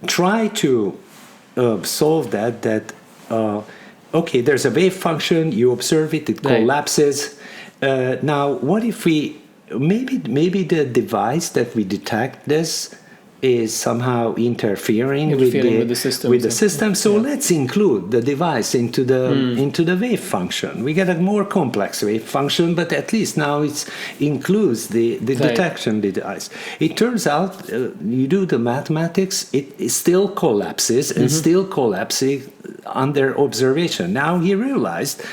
try to solve that okay, there's a wave function, you observe it, it collapses. Now, what if maybe the device that we detect this is somehow interfering with the system. So let's include the device into the wave function. We get a more complex wave function, but at least now it includes the detection device. It turns out you do the mathematics, it still collapses and still collapsing under observation. Now he realized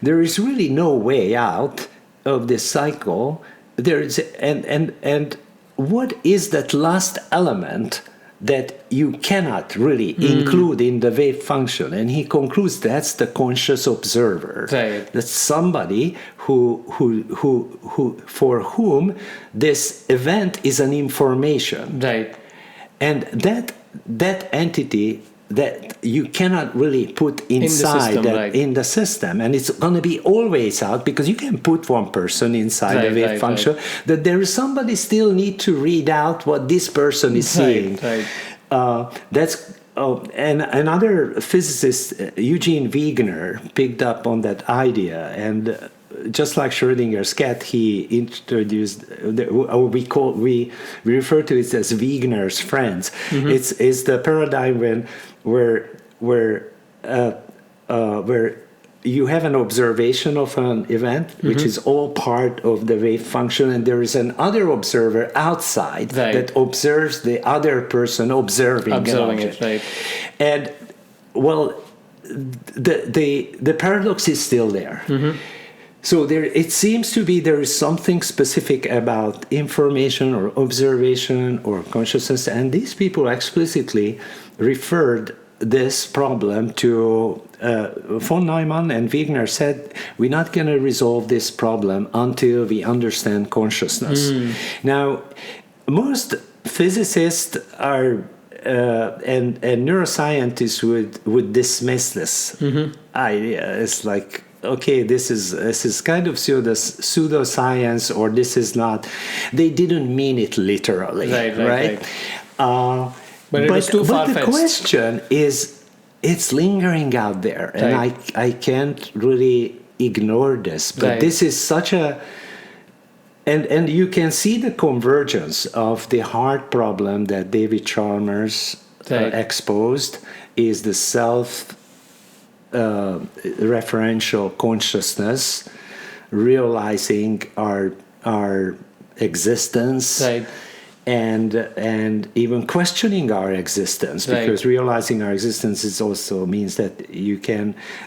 there is really no way out of this cycle. There is and what is that last element that you cannot really include in the wave function? And he concludes that's the conscious observer. Right. That's somebody who for whom this event is an information. Right. And that entity that you cannot really put inside in the system, and it's going to be always out because you can put one person inside the wave function. That there is somebody still need to read out what this person is seeing. And another physicist, Eugene Wigner, picked up on that idea, and just like Schrödinger's cat, he introduced we refer to it as Wigner's friends. It's the paradigm where you have an observation of an event, which is all part of the wave function, and there is another observer outside that observes the other person observing it. Right. And well, the paradox is still there. So it seems to be there is something specific about information or observation or consciousness, and these people explicitly referred this problem to von Neumann, and Wigner said, we're not going to resolve this problem until we understand consciousness. Now, most physicists are and neuroscientists would dismiss this idea. It's like okay, this is kind of pseudoscience, or this is not. They didn't mean it literally, right? But it was too but far-fetched. the question is, it's lingering out there, and I can't really ignore this. But this is such a, and you can see the convergence of the heart problem that David Chalmers exposed is the self referential consciousness, realizing our existence, and even questioning our existence, because realizing our existence is also means that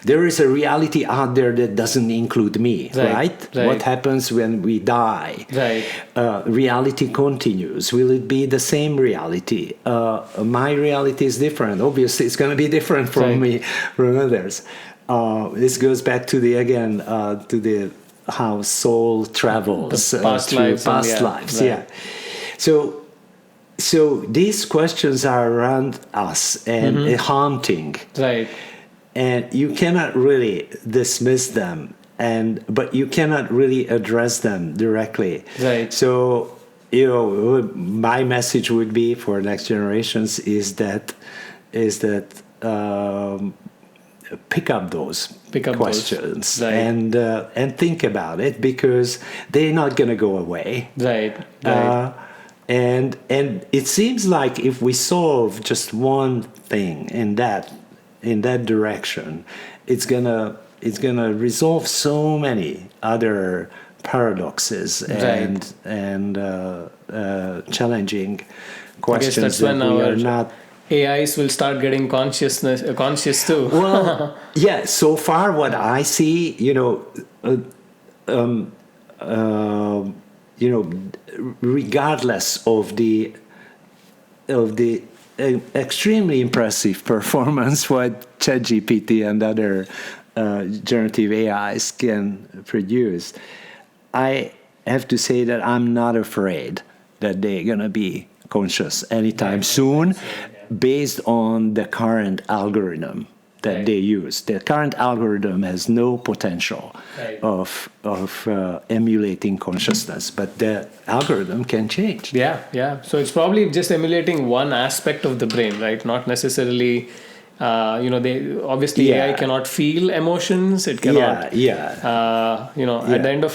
there is a reality out there that doesn't include me, right? What happens when we die? Reality continues. Will it be the same reality? My reality is different. Obviously, it's going to be different from me, from others. This goes back to the how soul travels through past lives. So these questions are around us and haunting, and you cannot really dismiss them, but you cannot really address them directly. So my message would be for next generations is that pick up those questions and think about it, because they're not going to go away. And it seems like if we solve just one thing in that direction, it's gonna resolve so many other paradoxes and challenging questions. I guess that's when our AIs will start getting conscious too. Well, yeah. So far, what I see, regardless of the extremely impressive performance what ChatGPT and other generative AIs can produce, I have to say that I'm not afraid that they're going to be conscious anytime soon, based on the current algorithm that they use. The current algorithm has no potential of emulating consciousness, but the algorithm can change. So it's probably just emulating one aspect of the brain, right? Not necessarily. AI cannot feel emotions. It cannot. At the end of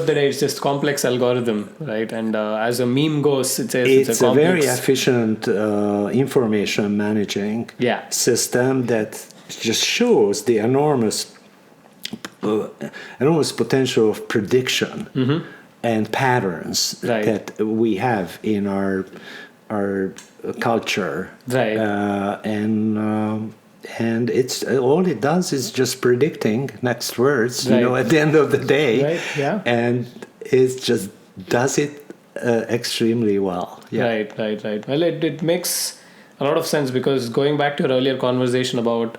the day, it's just complex algorithm, right? And as a meme goes, it says it's a complex, very efficient information managing system that just shows the enormous potential of prediction and patterns that we have in our culture, and it's all it does is just predicting next words, at the end of the day, and it just does it extremely well. Right. Well, it makes a lot of sense, because going back to our earlier conversation about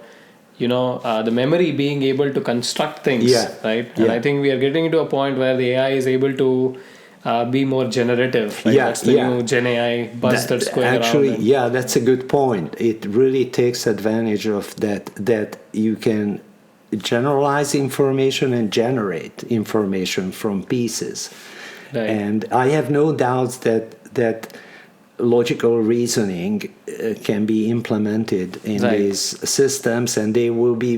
the memory being able to construct things, right? And I think we are getting to a point where the AI is able to be more generative. That's the new Gen AI buzz that's going around. That's a good point. It really takes advantage of that you can generalize information and generate information from pieces. And I have no doubts that logical reasoning can be implemented in these systems, and they will be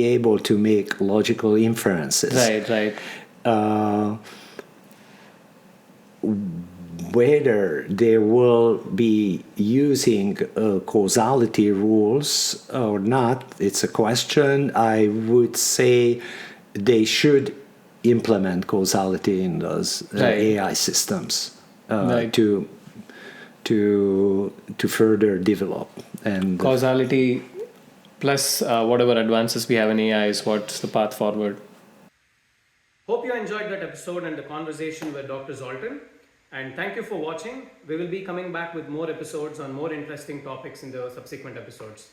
able to make logical inferences. Whether they will be using causality rules or not, it's a question. I would say they should implement causality in those AI systems to further develop. And causality plus whatever advances we have in AI is what's the path forward. Hope you enjoyed that episode and the conversation with Dr. Zoltan. And thank you for watching. We will be coming back with more episodes on more interesting topics in the subsequent episodes.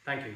Thank you.